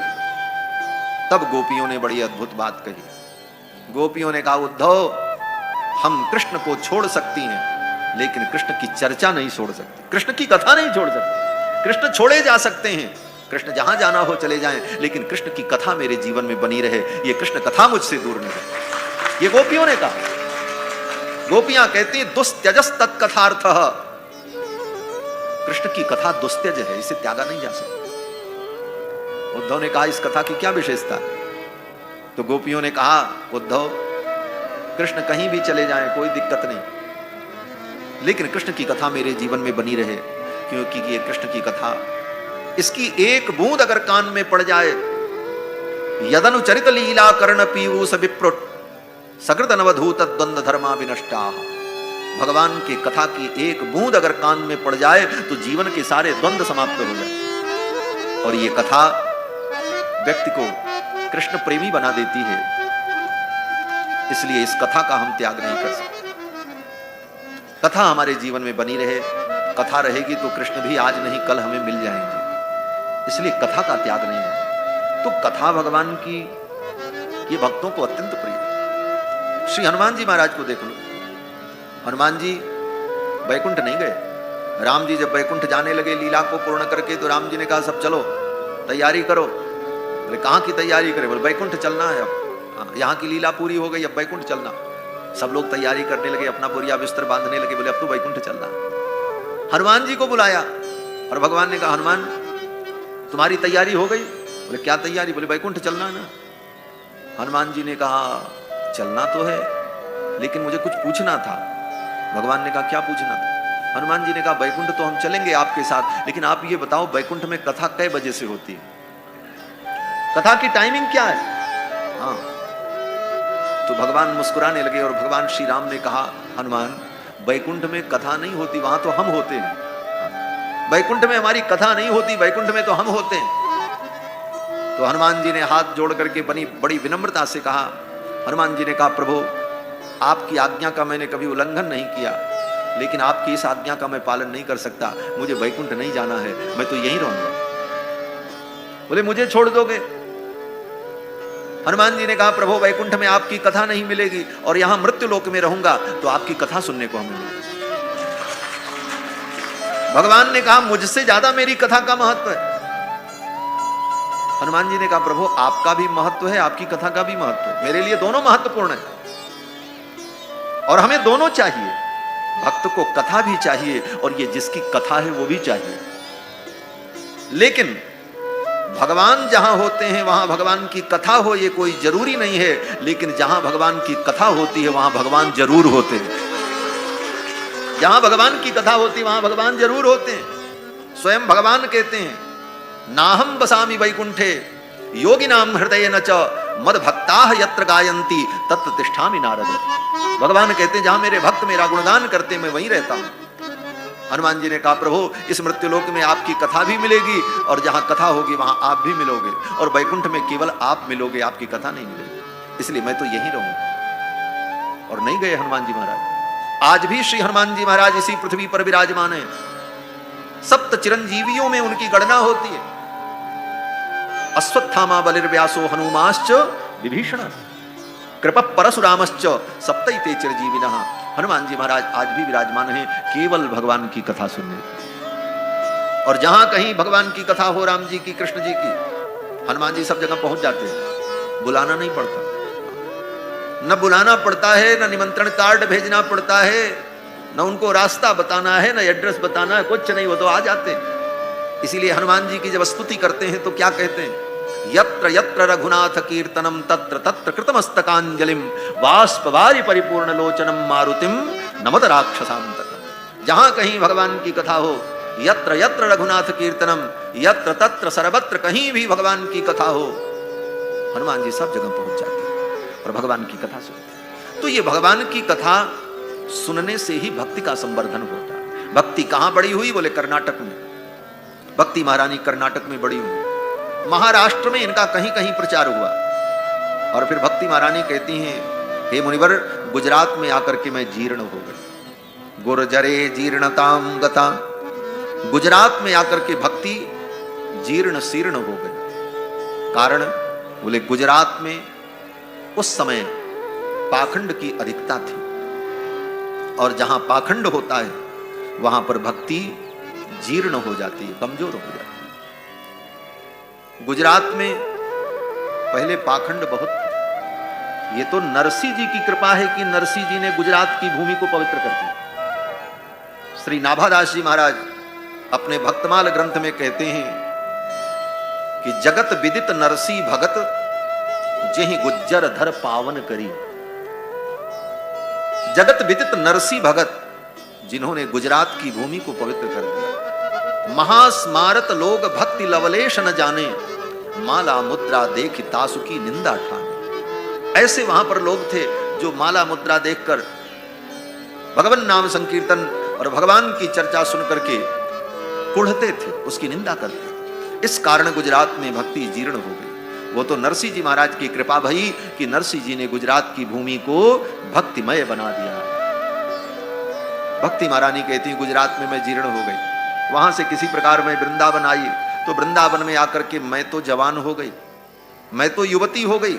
तब गोपियों ने बड़ी अद्भुत बात कही। गोपियों ने कहा उद्धव, हम कृष्ण को छोड़ सकती हैं लेकिन कृष्ण की चर्चा नहीं छोड़ सकते, कृष्ण की कथा नहीं छोड़ सकते। कृष्ण छोड़े जा सकते हैं, कृष्ण जहां जाना हो चले जाएं, लेकिन कृष्ण की कथा मेरे जीवन में बनी रहे, ये कृष्ण कथा मुझसे दूर न रहे। ये गोपियों ने कहा। गोपियां कहती हैं दुस्त्यजस तत्कथार्थ, कृष्ण की कथा दुस्त्यज है, इसे त्यागा नहीं जा सकता। उद्धव ने कहा इस कथा की क्या विशेषता? तो गोपियों ने कहा उद्धव, कृष्ण कहीं भी चले जाएं कोई दिक्कत नहीं, लेकिन कृष्ण की कथा मेरे जीवन में बनी रहे, क्योंकि ये कृष्ण की कथा, इसकी एक बूंद अगर कान में पड़ जाए, यदनुचरित लीला कर्ण पीयूष विप्रुट सकृत नवधूत द्वंद्व धर्मा विनष्टा। भगवान की कथा की एक बूंद अगर कान में पड़ जाए तो जीवन के सारे द्वंद्व समाप्त हो जाए। और ये कथा व्यक्ति को कृष्ण प्रेमी बना देती है, इसलिए इस कथा का हम त्याग नहीं कर सकते। कथा हमारे जीवन में बनी रहे, कथा रहेगी तो कृष्ण भी आज नहीं कल हमें मिल जाएंगे, इसलिए कथा का त्याग नहीं है। तो कथा भगवान की ये भक्तों को अत्यंत प्रिय है। श्री हनुमान जी महाराज को देख लो, हनुमान जी बैकुंठ नहीं गए। राम जी जब बैकुंठ जाने लगे लीला को पूर्ण करके, तो राम जी ने कहा सब चलो तैयारी करो। बोले कहाँ की तैयारी करें? बोले बैकुंठ चलना है, अब यहाँ की लीला पूरी हो गई, अब बैकुंठ चलना। सब लोग तैयारी करने लगे, अपना बोरिया बिस्तर बांधने लगे, बोले अब तो बैकुंठ चलना। हनुमान जी को बुलाया और भगवान ने कहा हनुमान तुम्हारी तैयारी हो गई? बोले क्या तैयारी? बोले बैकुंठ चलना है ना। हनुमान जी ने कहा चलना तो है, लेकिन मुझे कुछ पूछना था। भगवान ने कहा क्या पूछना था? हनुमान जी ने कहा बैकुंठ तो हम चलेंगे आपके साथ, लेकिन आप ये बताओ बैकुंठ में कथा कै बजे से होती है? कथा की टाइमिंग क्या है? हाँ, तो भगवान मुस्कुराने लगे और भगवान श्री राम ने कहा हनुमान बैकुंठ में कथा नहीं होती, वहां तो हम होते हैं। बैकुंठ में हमारी कथा नहीं होती, बैकुंठ में तो हम होते हैं। तो हनुमान जी ने हाथ जोड़ करके बड़ी विनम्रता से कहा, हनुमान जी ने कहा प्रभु आपकी आज्ञा का मैंने कभी उल्लंघन नहीं किया, लेकिन आपकी इस आज्ञा का मैं पालन नहीं कर सकता, मुझे बैकुंठ नहीं जाना है, मैं तो यहीं रहूंगा। बोले मुझे छोड़ दोगे? हनुमान जी ने कहा प्रभु वैकुंठ में आपकी कथा नहीं मिलेगी और यहां मृत्यु लोक में रहूंगा तो आपकी कथा सुनने को हमें मिलेगी। भगवान ने कहा मुझसे ज्यादा मेरी कथा का महत्व है। हनुमान जी ने कहा प्रभु आपका भी महत्व है, आपकी कथा का भी महत्व है, मेरे लिए दोनों महत्वपूर्ण है और हमें दोनों चाहिए। भक्त को कथा भी चाहिए और ये जिसकी कथा है वो भी चाहिए। लेकिन भगवान जहां होते हैं वहां भगवान की कथा हो ये कोई जरूरी नहीं है, लेकिन जहां भगवान की कथा होती है वहां भगवान जरूर होते हैं। जहां भगवान की कथा होती है वहां भगवान जरूर होते हैं। स्वयं भगवान कहते हैं नाहम बसामि वैकुंठे योगिनाम हृदय न च मद भक्ताः यत्र गायन्ति तत्र तिष्ठामि नारद। भगवान कहते हैं जहां मेरे भक्त मेरा गुणगान करते मैं वहीं रहता हूं। हनुमान जी ने कहा प्रभु इस मृत्युलोक में आपकी कथा भी मिलेगी और जहां कथा होगी वहां आप भी मिलोगे और वैकुंठ में केवल आप मिलोगे, आपकी कथा नहीं मिलेगी, इसलिए मैं तो यहीं रहूंगा। और नहीं गए हनुमान जी महाराज। आज भी श्री हनुमान जी महाराज इसी पृथ्वी पर विराजमान है। सप्त चिरंजीवियों में उनकी गणना होती है। अश्वत्थामा बलिर्व्यासो हनुमाश्च विभीषण कृप परशुरामश्च सप्तैते चिरजीविनः हनुमान जी महाराज आज भी विराजमान हैं केवल भगवान की कथा सुनने। और जहां कहीं भगवान की कथा हो, राम जी की, कृष्ण जी की, हनुमान जी सब जगह पहुंच जाते हैं, बुलाना नहीं पड़ता। न बुलाना पड़ता है, न निमंत्रण कार्ड भेजना पड़ता है, न उनको रास्ता बताना है, न एड्रेस बताना है, कुछ नहीं, वो तो आ जाते हैं। इसीलिए हनुमान जी की जब स्तुति करते हैं तो क्या कहते हैं? यत्र यत्र रघुनाथ कीर्तनम तत्र तत्र कृतमस्तकांजलिम बाष्पवारि परिपूर्ण लोचनम मारुतिम नमत राक्षसांतकम। जहां कहीं भगवान की कथा हो, यत्र यत्र रघुनाथ कीर्तनम, यत्र तत्र सर्वत्र कहीं भी भगवान की कथा हो, हनुमान जी सब जगह पहुंच जाते हैं और भगवान की कथा सुनते। तो ये भगवान की कथा सुनने से ही भक्ति का संवर्धन होता है। भक्ति कहां बड़ी हुई? बोले कर्नाटक में। भक्ति महारानी कर्नाटक में बड़ी हुई, महाराष्ट्र में इनका कहीं कहीं प्रचार हुआ। और फिर भक्ति महारानी कहती हैं, हे मुनिवर, गुजरात में आकर के मैं जीर्ण हो गई, गुर्जरे जीर्णताम गता। गुजरात में आकर के भक्ति जीर्ण शीर्ण हो गई। कारण बोले गुजरात में उस समय पाखंड की अधिकता थी, और जहां पाखंड होता है वहां पर भक्ति जीर्ण हो जाती है, कमजोर हो जाती है। गुजरात में पहले पाखंड बहुत थे। ये तो नरसिंह जी की कृपा है कि नरसिंह जी ने गुजरात की भूमि को पवित्र कर दिया। श्री नाभादास जी महाराज अपने भक्तमाल ग्रंथ में कहते हैं कि जगत विदित नरसिंह भगत जेहि गुज्जर धर पावन करी। जगत विदित नरसिंह भगत जिन्होंने गुजरात की भूमि को पवित्र कर दिया। महास्मारत लोग भक्ति लवलेश न जाने, माला मुद्रा देख तासु की निंदा ठाने। ऐसे वहां पर लोग थे जो माला मुद्रा देखकर भगवान नाम संकीर्तन और भगवान की चर्चा सुन करके कुढ़ते थे, उसकी निंदा करते। इस कारण गुजरात में भक्ति जीर्ण हो गई। वो तो नरसिंह जी महाराज की कृपा भई कि नरसिंह जी ने गुजरात की भूमि को भक्तिमय बना दिया। भक्ति महारानी कहती गुजरात में मैं जीर्ण हो गई, वहां से किसी प्रकार में वृंदावन आई, तो वृंदावन में आकर के मैं तो जवान हो गई, मैं तो युवती हो गई,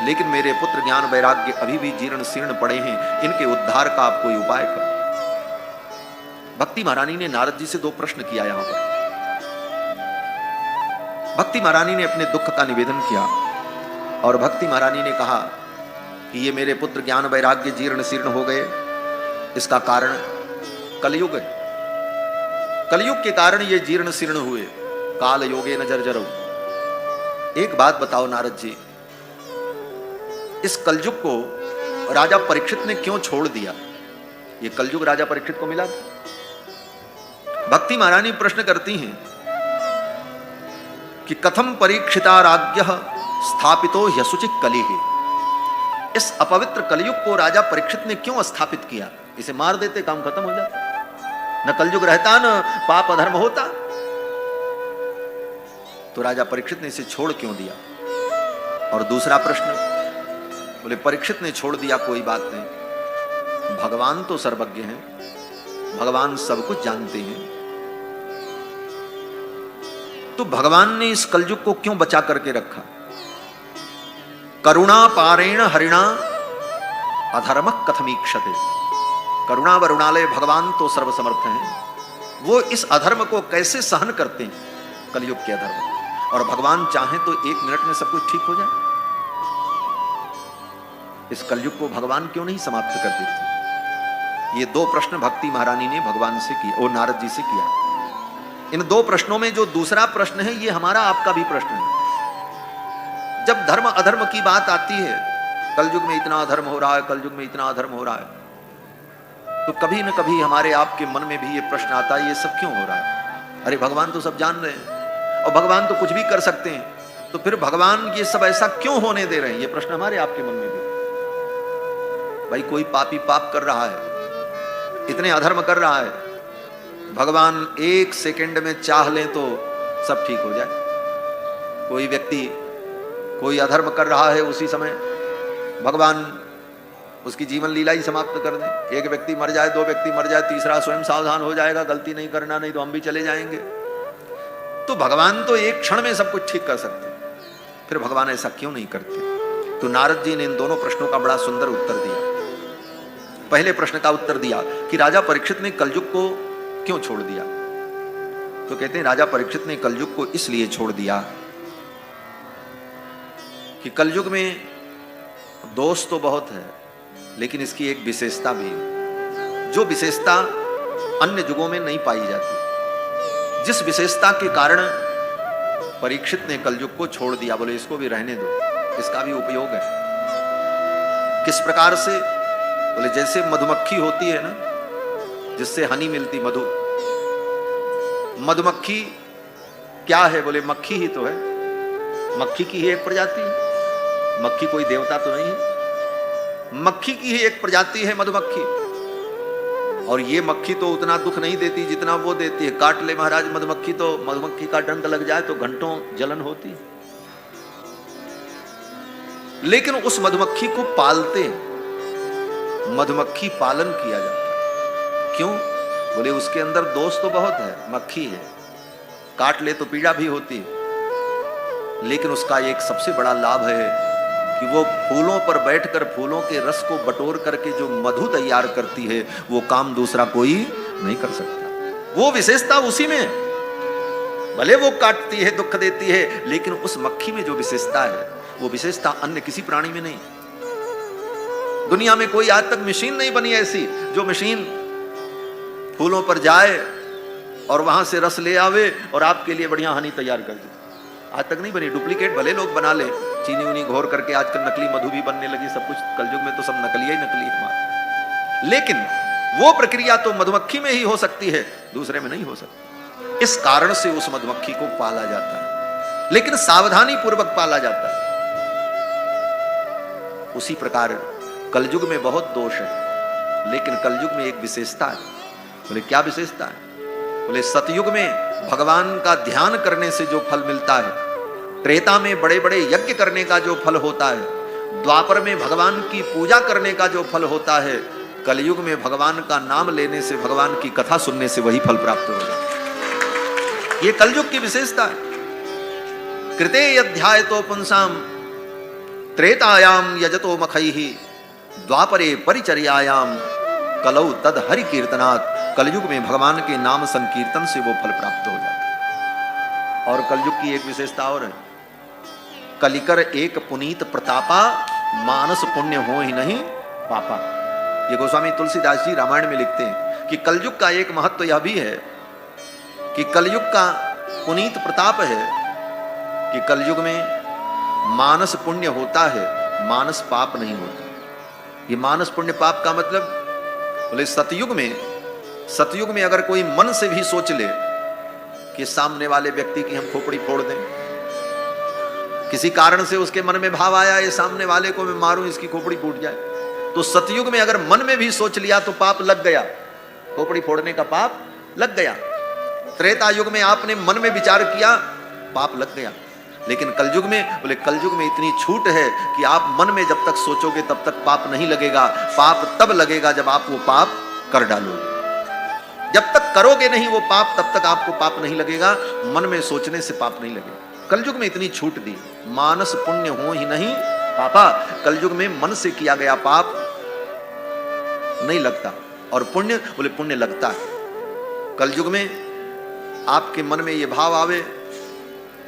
लेकिन मेरे पुत्र ज्ञान वैराग्य अभी भी जीर्ण शीर्ण पड़े हैं, इनके उद्धार का आप कोई उपाय करो। भक्ति महारानी ने नारद जी से 2 प्रश्न किया। यहां पर भक्ति महारानी ने अपने दुख का निवेदन किया, और भक्ति महारानी ने कहा कि ये मेरे पुत्र ज्ञान वैराग्य जीर्ण शीर्ण हो गए, इसका कारण कलयुग है। कलयुग के कारण ये जीर्ण शीर्ण हुए। काल योगे न जर्जरो। एक बात बताओ नारद जी, इस कलयुग को राजा परीक्षित ने क्यों छोड़ दिया? ये कलयुग राजा परीक्षित को मिला था। भक्ति महारानी प्रश्न करती हैं कि कथम परीक्षिता राज्ञ स्थापितो ह्यसुचित कलिः। इस अपवित्र कलयुग को राजा परीक्षित ने क्यों स्थापित किया? इसे मार देते, काम खत्म हो जाता, न कलयुग रहता, न पाप अधर्म होता। तो राजा परीक्षित ने इसे छोड़ क्यों दिया? और दूसरा प्रश्न, बोले परीक्षित ने छोड़ दिया कोई बात नहीं, भगवान तो सर्वज्ञ हैं, भगवान सब कुछ जानते हैं, तो भगवान ने इस कलयुग को क्यों बचा करके रखा? करुणा पारेण हरिणा अधर्म कथमीक्षते। करुणा वरुणालय भगवान तो सर्वसमर्थ हैं, वो इस अधर्म को कैसे सहन करते हैं, कलयुग के अधर्म। और भगवान चाहें तो 1 मिनट में सब कुछ ठीक हो जाए। इस कलयुग को भगवान क्यों नहीं समाप्त कर देते? ये 2 प्रश्न भक्ति महारानी ने भगवान से किया और नारद जी से किया। इन 2 प्रश्नों में जो दूसरा प्रश्न है, ये हमारा आपका भी प्रश्न है। जब धर्म अधर्म की बात आती है, कलयुग में इतना अधर्म हो रहा है, कलयुग में इतना अधर्म हो रहा है, तो कभी न कभी हमारे आपके मन में भी ये प्रश्न आता है, ये सब क्यों हो रहा है? अरे भगवान तो सब जान रहे हैं, और भगवान तो कुछ भी कर सकते हैं, तो फिर भगवान ये सब ऐसा क्यों होने दे रहे हैं? ये प्रश्न हमारे आपके मन में भी। भाई कोई पापी पाप कर रहा है, इतने अधर्म कर रहा है, भगवान 1 सेकंड में चाह लें तो सब ठीक हो जाए। कोई व्यक्ति कोई अधर्म कर रहा है, उसी समय भगवान उसकी जीवन लीला ही समाप्त कर दें। 1 व्यक्ति मर जाए, 2 व्यक्ति मर जाए, तीसरा स्वयं सावधान हो जाएगा, गलती नहीं करना, नहीं तो हम भी चले जाएंगे। तो भगवान तो 1 क्षण में सब कुछ ठीक कर सकते हैं, फिर भगवान ऐसा क्यों नहीं करते? तो नारद जी ने इन दोनों प्रश्नों का बड़ा सुंदर उत्तर दिया। पहले प्रश्न का उत्तर दिया कि राजा परीक्षित ने कलयुग को क्यों छोड़ दिया। तो कहते हैं राजा परीक्षित ने कलयुग को इसलिए छोड़ दिया कि कलयुग में दोष तो बहुत है, लेकिन इसकी एक विशेषता भी है, जो विशेषता अन्य युगों में नहीं पाई जाती। जिस विशेषता के कारण परीक्षित ने कलयुग को छोड़ दिया, बोले इसको भी रहने दो, इसका भी उपयोग है। किस प्रकार से? बोले जैसे मधुमक्खी होती है ना, जिससे हनी मिलती, मधु। मधुमक्खी क्या है? बोले मक्खी ही तो है, मक्खी की ही एक प्रजाति है, मक्खी कोई देवता तो नहीं है, मक्खी की ही एक प्रजाति है मधुमक्खी। और ये मक्खी तो उतना दुख नहीं देती जितना वो देती है। काट ले महाराज मधुमक्खी तो मधुमक्खी का डंक लग जाए तो घंटों जलन होती है, लेकिन उस मधुमक्खी को पालते, मधुमक्खी पालन किया जाता है। क्यों? बोले उसके अंदर दोष तो बहुत है, मक्खी है, काट ले तो पीड़ा भी होती है, लेकिन उसका एक सबसे बड़ा लाभ है कि वो फूलों पर बैठकर फूलों के रस को बटोर करके जो मधु तैयार करती है, वो काम दूसरा कोई नहीं कर सकता। वो विशेषता उसी में, भले वो काटती है, दुख देती है, लेकिन उस मक्खी में जो विशेषता है, वो विशेषता अन्य किसी प्राणी में नहीं। दुनिया में कोई आज तक मशीन नहीं बनी ऐसी जो मशीन फूलों पर जाए और वहां से रस ले आवे और आपके लिए बढ़िया हनी तैयार कर दे। आज तक नहीं बनी। डुप्लीकेट भले लोग बना ले, चीनी उनी घोर करके आजकल नकली मधु भी बनने लगी, सब कुछ कलयुग में तो सब नकली ही नकली है। लेकिन वो प्रक्रिया तो मधुमक्खी में ही हो सकती है, दूसरे में नहीं हो सकती। इस कारण से उस मधुमक्खी को पाला जाता है, लेकिन सावधानी पूर्वक पाला जाता है। उसी प्रकार कलयुग में बहुत दोष है, लेकिन कलयुग में एक विशेषता है। बोले क्या विशेषता है? बोले सतयुग में भगवान का ध्यान करने से जो फल मिलता है, त्रेता में बड़े बड़े यज्ञ करने का जो फल होता है, द्वापर में भगवान की पूजा करने का जो फल होता है, कलयुग में भगवान का नाम लेने से, भगवान की कथा सुनने से वही फल प्राप्त होगा। ये कलयुग की विशेषता है। कृते अध्याय तो पुंसाम त्रेतायाम यजतो मखैहि द्वापरे परिचर्यायाम कलौ तद हरि कीर्तनात्। कलयुग में भगवान के नाम संकीर्तन से वो फल प्राप्त हो जाता है। और कलयुग की एक विशेषता और है, कलिकर एक पुनीत प्रतापा मानस पुण्य हो ही नहीं पापा। ये गोस्वामी तुलसीदास जी रामायण में लिखते हैं कि कलयुग का एक महत्व यह भी है कि कलयुग का पुनीत प्रताप है कि कलयुग में मानस पुण्य होता है, मानस पाप नहीं होता। ये मानस पुण्य पाप का मतलब, बोले सतयुग में अगर कोई मन से भी सोच ले कि सामने वाले व्यक्ति की हम खोपड़ी फोड़ दें, किसी कारण से उसके मन में भाव आया ये सामने वाले को मैं मारूं, इसकी खोपड़ी फूट जाए, तो सतयुग में अगर मन में भी सोच लिया तो पाप लग गया, खोपड़ी फोड़ने का पाप लग गया। त्रेता युग में आपने मन में विचार किया, पाप लग गया। लेकिन कलयुग में, बोले कलयुग में इतनी छूट है कि आप मन में जब तक सोचोगे तब तक पाप नहीं लगेगा। पाप तब लगेगा जब आप वो पाप कर डालोगे। जब तक करोगे नहीं वो पाप, तब तक आपको पाप नहीं लगेगा। मन में सोचने से पाप नहीं लगेगा। कलयुग में इतनी छूट दी, मानस पुण्य हो ही नहीं पापा। कलयुग में मन से किया गया पाप नहीं लगता, और पुण्य, बोले पुण्य लगता है। कलयुग में आपके मन में ये भाव आवे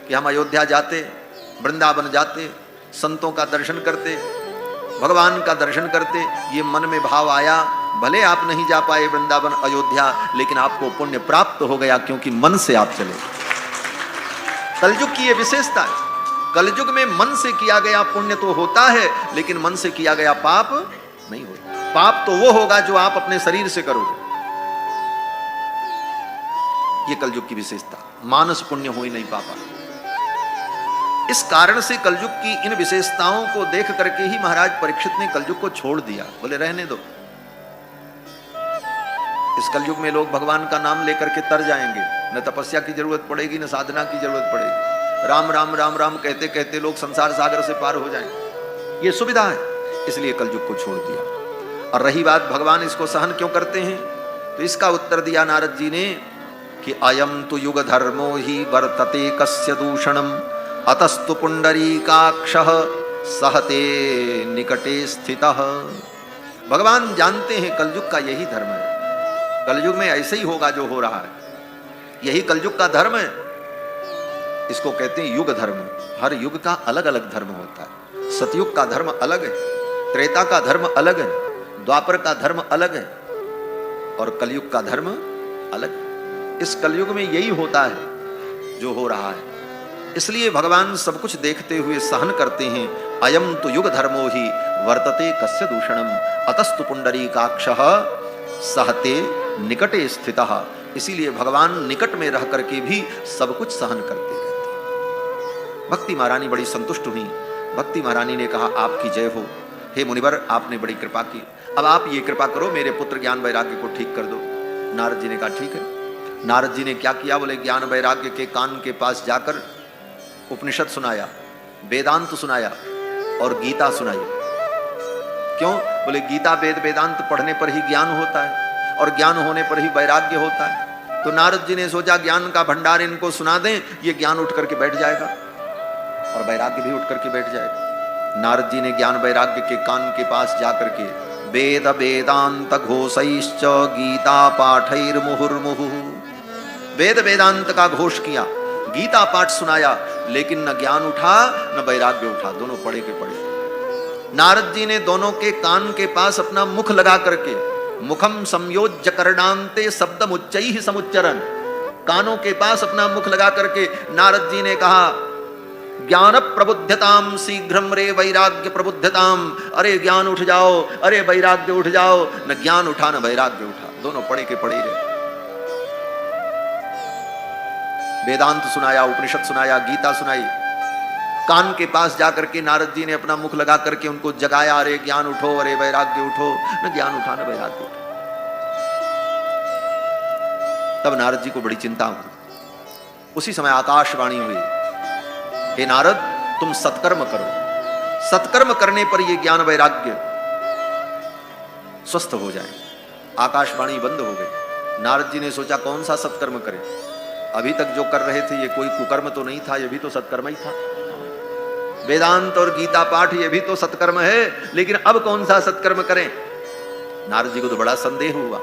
कि हम अयोध्या जाते, वृंदावन जाते, संतों का दर्शन करते, भगवान का दर्शन करते, ये मन में भाव आया, भले आप नहीं जा पाए वृंदावन अयोध्या, लेकिन आपको पुण्य प्राप्त हो गया क्योंकि मन से आप चले। कलयुग की ये विशेषता है। कलयुग में मन से किया गया पुण्य तो होता है, लेकिन मन से किया गया पाप नहीं होता। पाप तो वो होगा जो आप अपने शरीर से करोगे। ये कलयुग की विशेषता, मानस पुण्य हो ही नहीं पापा। इस कारण से कलयुग की इन विशेषताओं को देख करके ही महाराज परीक्षित ने कलयुग को छोड़ दिया। बोले रहने दो, इस कलयुग में लोग भगवान का नाम लेकर के तर जाएंगे, न तपस्या की जरूरत पड़ेगी, न साधना की जरूरत पड़ेगी। राम राम राम राम कहते कहते लोग संसार सागर से पार हो जाएंगे। ये सुविधा है, इसलिए कलयुग को छोड़ दिया। और रही बात भगवान इसको सहन क्यों करते हैं, तो इसका उत्तर दिया नारद जी ने कि अयम तु युग धर्मो ही वर्तते कस्य दूषणम अतस्तु पुंडरीकाक्षः सहते निकटे स्थितः। भगवान जानते हैं कलयुग का यही धर्म है, कलयुग में ऐसे ही होगा जो हो रहा है, यही कलयुग का धर्म है। इसको कहते हैं युग धर्म। हर युग का अलग अलग धर्म होता है। सतयुग का धर्म अलग है, त्रेता का धर्म अलग है, द्वापर का धर्म अलग है और कलयुग का धर्म अलग है। इस कलयुग में यही होता है जो हो रहा है। इसलिए भगवान सब कुछ देखते हुए सहन करते हैं। अयम तो युग धर्मो ही वर्तते कस्य दूषणम अतस्तु पुंडरीकाक्षः सहते निकटे स्थितः। इसीलिए भगवान निकट में रह करके भी सब कुछ सहन करते रहते हैं। भक्ति महारानी बड़ी संतुष्ट हुई। भक्ति महारानी ने कहा, आपकी जय हो हे मुनिवर, आपने बड़ी कृपा की। अब आप ये कृपा करो, मेरे पुत्र ज्ञान वैराग्य को ठीक कर दो। नारद जी ने कहा ठीक है। नारद जी ने क्या किया? बोले ज्ञान वैराग्य के कान के पास जाकर उपनिषद सुनाया, वेदांत सुनाया और गीता सुनाई। क्यों? बोले गीता वेद वेदांत पढ़ने पर ही ज्ञान होता है और ज्ञान होने पर ही वैराग्य होता है। तो नारद जी ने सोचा ज्ञान का भंडार इनको सुना दें, ये ज्ञान उठ करके बैठ जाएगा और वैराग्य भी उठ करके बैठ जाएगा। नारद जी ने ज्ञान वैराग्य के कान के पास जाकर के वेद वेदांत घोषैश्च गीता पाठैर मुहुर्मुहु, वेद वेदांत का घोष किया, गीता पाठ सुनाया, लेकिन न ज्ञान उठा न वैराग्य उठा, दोनों पड़े के पड़े। नारद जी ने दोनों के कान के पास अपना मुख लगा करके मुखम संयोज्य करणांते शब्दम उच्चैः समुच्चरन्, कानों के पास अपना मुख लगा करके नारद जी ने कहा ज्ञान प्रबुद्धताम शीघ्रम रे वैराग्य प्रबुद्धताम। अरे ज्ञान उठ जाओ, अरे वैराग्य उठ जाओ। न ज्ञान उठा न वैराग्य उठा, दोनों पड़े के पड़े रहे। वेदांत सुनाया, उपनिषद सुनाया, गीता सुनाई। कान के पास जाकर के नारद जी ने अपना मुख लगा करके उनको जगाया, अरे ज्ञान उठो, अरे वैराग्य उठो। न ज्ञान उठा न वैराग्य उठा। तब नारद जी को बड़ी चिंता हुई। उसी समय आकाशवाणी हुई, हे नारद तुम सत्कर्म करो, सत्कर्म करने पर ये ज्ञान वैराग्य स्वस्थ हो जाए। आकाशवाणी बंद हो गई। नारद जी ने सोचा कौन सा सत्कर्म करें, अभी तक जो कर रहे थे ये कोई कुकर्म तो नहीं था, ये भी तो सत्कर्म ही था। वेदांत और गीता पाठ ये भी तो सत्कर्म है, लेकिन अब कौन सा सत्कर्म करें? नारद जी को तो बड़ा संदेह हुआ।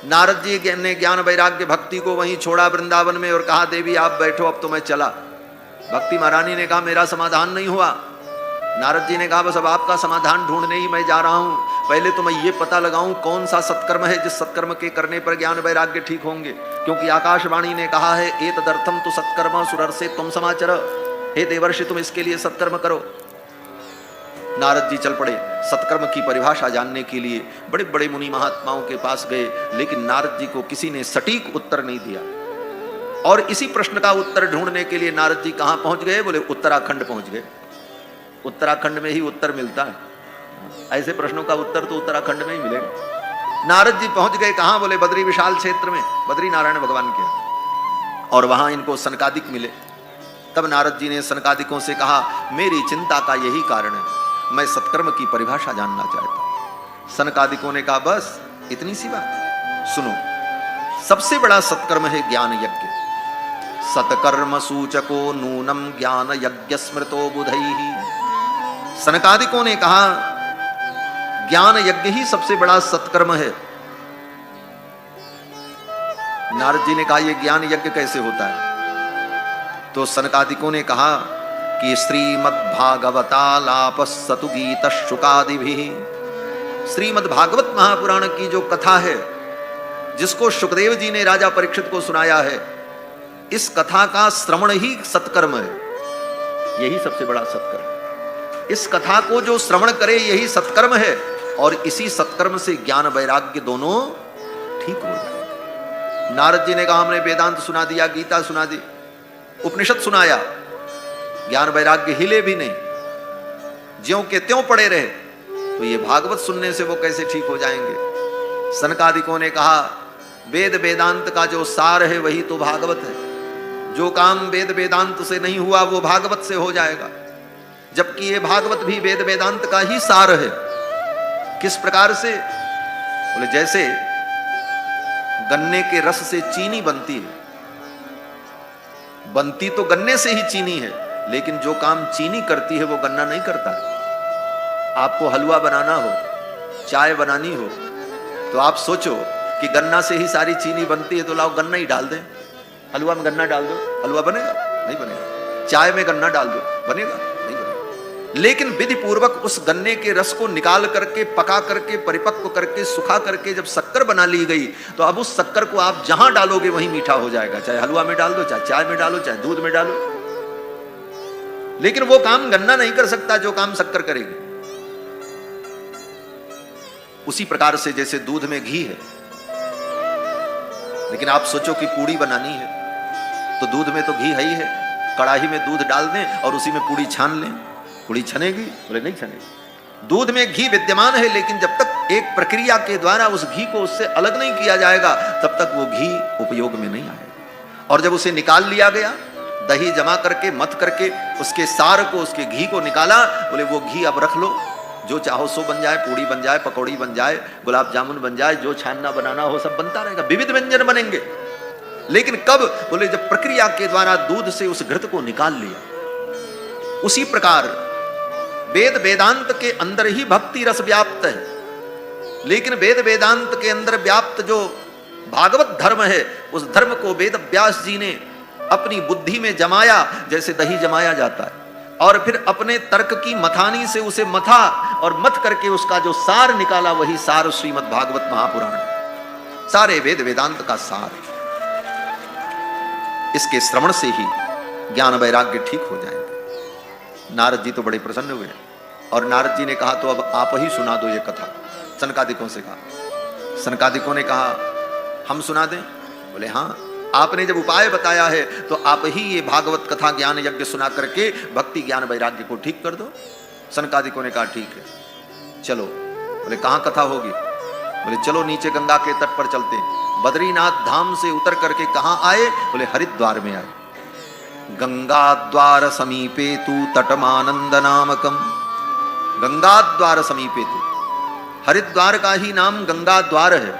नारद जी ने ज्ञान वैराग्य भक्ति को वहीं छोड़ा वृंदावन में और कहा देवी आप बैठो, अब तो मैं चला। भक्ति महारानी ने कहा मेरा समाधान नहीं हुआ। नारद जी ने कहा बस अब आपका समाधान ढूंढने ही मैं जा रहा हूं। पहले तो मैं ये पता लगाऊं कौन सा सत्कर्म है जिस सत्कर्म के करने पर ज्ञान वैराग्य ठीक होंगे, क्योंकि आकाशवाणी ने कहा है एतदर्थम तु सत्कर्म सुरर्षे तुम समाचर। हे देवर्षि तुम इसके लिए सत्कर्म करो। नारद जी चल पड़े सत्कर्म की परिभाषा जानने के लिए। बड़े बड़े मुनि महात्माओं के पास गए, लेकिन नारद जी को किसी ने सटीक उत्तर नहीं दिया। और इसी प्रश्न का उत्तर ढूंढने के लिए नारद जी कहां पहुंच गए? बोले उत्तराखंड पहुंच गए। उत्तराखंड में ही उत्तर मिलता है, ऐसे प्रश्नों का उत्तर तो उत्तराखंड में ही मिलेगा। नारद जी पहुंच गए कहां? बोले बद्री विशाल क्षेत्र में, बद्री नारायण भगवान के। और वहां इनको सनकादिक मिले। तब नारद जी ने सनकादिकों से कहा मेरी चिंता का यही कारण है, मैं सत्कर्म की परिभाषा जानना चाहता हूं। सनकादिकों ने कहा बस इतनी सी बात? सुनो, सबसे बड़ा सत्कर्म है ज्ञान यज्ञ। सत्कर्म सूचको नूनम ज्ञान यज्ञ स्मृतो बुधैहि। सनकादिकों ने कहा ज्ञान यज्ञ ही सबसे बड़ा सत्कर्म है। नारद जी ने कहा यह ज्ञान यज्ञ कैसे होता है? तो सनकादिकों ने कहा कि श्रीमद्भागवतालापस्सतु गीत शुकादिभिः। श्रीमद्भागवत महापुराण की जो कथा है जिसको सुखदेव जी ने राजा परीक्षित को सुनाया है, इस कथा का श्रवण ही सत्कर्म है। यही सबसे बड़ा सत्कर्म। इस कथा को जो श्रवण करे यही सत्कर्म है और इसी सत्कर्म से ज्ञान वैराग्य दोनों ठीक हो जाए। नारद जी ने कहा हमने वेदांत सुना दिया, गीता सुना दी, उपनिषद सुनाया, ज्ञान वैराग्य हिले भी नहीं, ज्यों के त्यों पड़े रहे, तो ये भागवत सुनने से वो कैसे ठीक हो जाएंगे? सनकादिकों ने कहा वेद वेदांत का जो सार है वही तो भागवत है। जो काम वेद वेदांत से नहीं हुआ वो भागवत से हो जाएगा, जबकि ये भागवत भी वेद वेदांत का ही सार है। किस प्रकार से? बोले जैसे गन्ने के रस से चीनी बनती है, बनती तो गन्ने से ही चीनी है, लेकिन जो काम चीनी करती है वो गन्ना नहीं करता। आपको हलवा बनाना हो चाय बनानी हो तो आप सोचो कि गन्ना से ही सारी चीनी बनती है, तो लाओ गन्ना ही डाल दें। हलवा में गन्ना डाल दो, हलवा बनेगा? नहीं बनेगा। चाय में गन्ना डाल दो, बनेगा? नहीं बनेगा। लेकिन विधि पूर्वक उस गन्ने के रस को निकाल करके, पका करके, परिपक्व करके, सुखा करके जब शक्कर बना ली गई, तो अब उस शक्कर को आप जहां डालोगे वहीं मीठा हो जाएगा। चाहे हलवा में डाल दो, चाहे चाय में डालो, चाहे दूध में डालो। लेकिन वो काम गन्ना नहीं कर सकता जो काम शक्कर करेगी। उसी प्रकार से जैसे दूध में घी है, लेकिन आप सोचो कि पूड़ी बनानी है तो दूध में तो घी है ही है, कड़ाही में दूध डाल दें और उसी में पूड़ी छान लें, पूड़ी छनेगी? बोले नहीं छनेगी। दूध में घी विद्यमान है, लेकिन जब तक एक प्रक्रिया के द्वारा उस घी को उससे अलग नहीं किया जाएगा, तब तक वो घी उपयोग में नहीं आएगा। और जब उसे निकाल लिया गया, दही जमा करके, मथ करके, उसके सार को, उसके घी को निकाला, बोले वो घी अब रख लो, जो चाहो सो बन जाए, पूड़ी बन जाए, पकौड़ी बन जाए, गुलाब जामुन बन जाए, जो छानना बनाना हो सब बनता रहेगा, विविध व्यंजन बनेंगे। लेकिन कब? बोले जब प्रक्रिया के द्वारा दूध से उस घृत को निकाल लिया। उसी प्रकार वेद वेदांत के अंदर ही भक्ति रस व्याप्त है, लेकिन वेद वेदांत के अंदर व्याप्त जो भागवत धर्म है, उस धर्म को वेद व्यास जी ने अपनी बुद्धि में जमाया, जैसे दही जमाया जाता है, और फिर अपने तर्क की मथानी से उसे मथा और मथ करके उसका जो सार निकाला, वही सार श्रीमद् भागवत महापुराण। सारे वेद वेदांत का सार। इसके श्रवण से ही ज्ञान वैराग्य ठीक हो जाएंगे। नारद जी तो बड़े प्रसन्न हुए और नारद जी ने कहा तो अब आप ही सुना दो ये कथा। सनकादिकों से कहा। सनकादिकों ने कहा हम सुना दें? बोले हाँ, आपने जब उपाय बताया है तो आप ही ये भागवत कथा ज्ञान यज्ञ सुना करके भक्ति ज्ञान वैराग्य को ठीक कर दो। सनकादिकों ने कहा ठीक है चलो। बोले कहाँ कथा होगी? बोले चलो नीचे गंगा के तट पर चलते हैं। बद्रीनाथ धाम से उतर करके कहाँ आए? बोले हरिद्वार में आए। गंगा द्वार समीपे तू तटमानंद नामकम। गंगा द्वार समीपे तू, हरिद्वार का ही नाम गंगा द्वार है।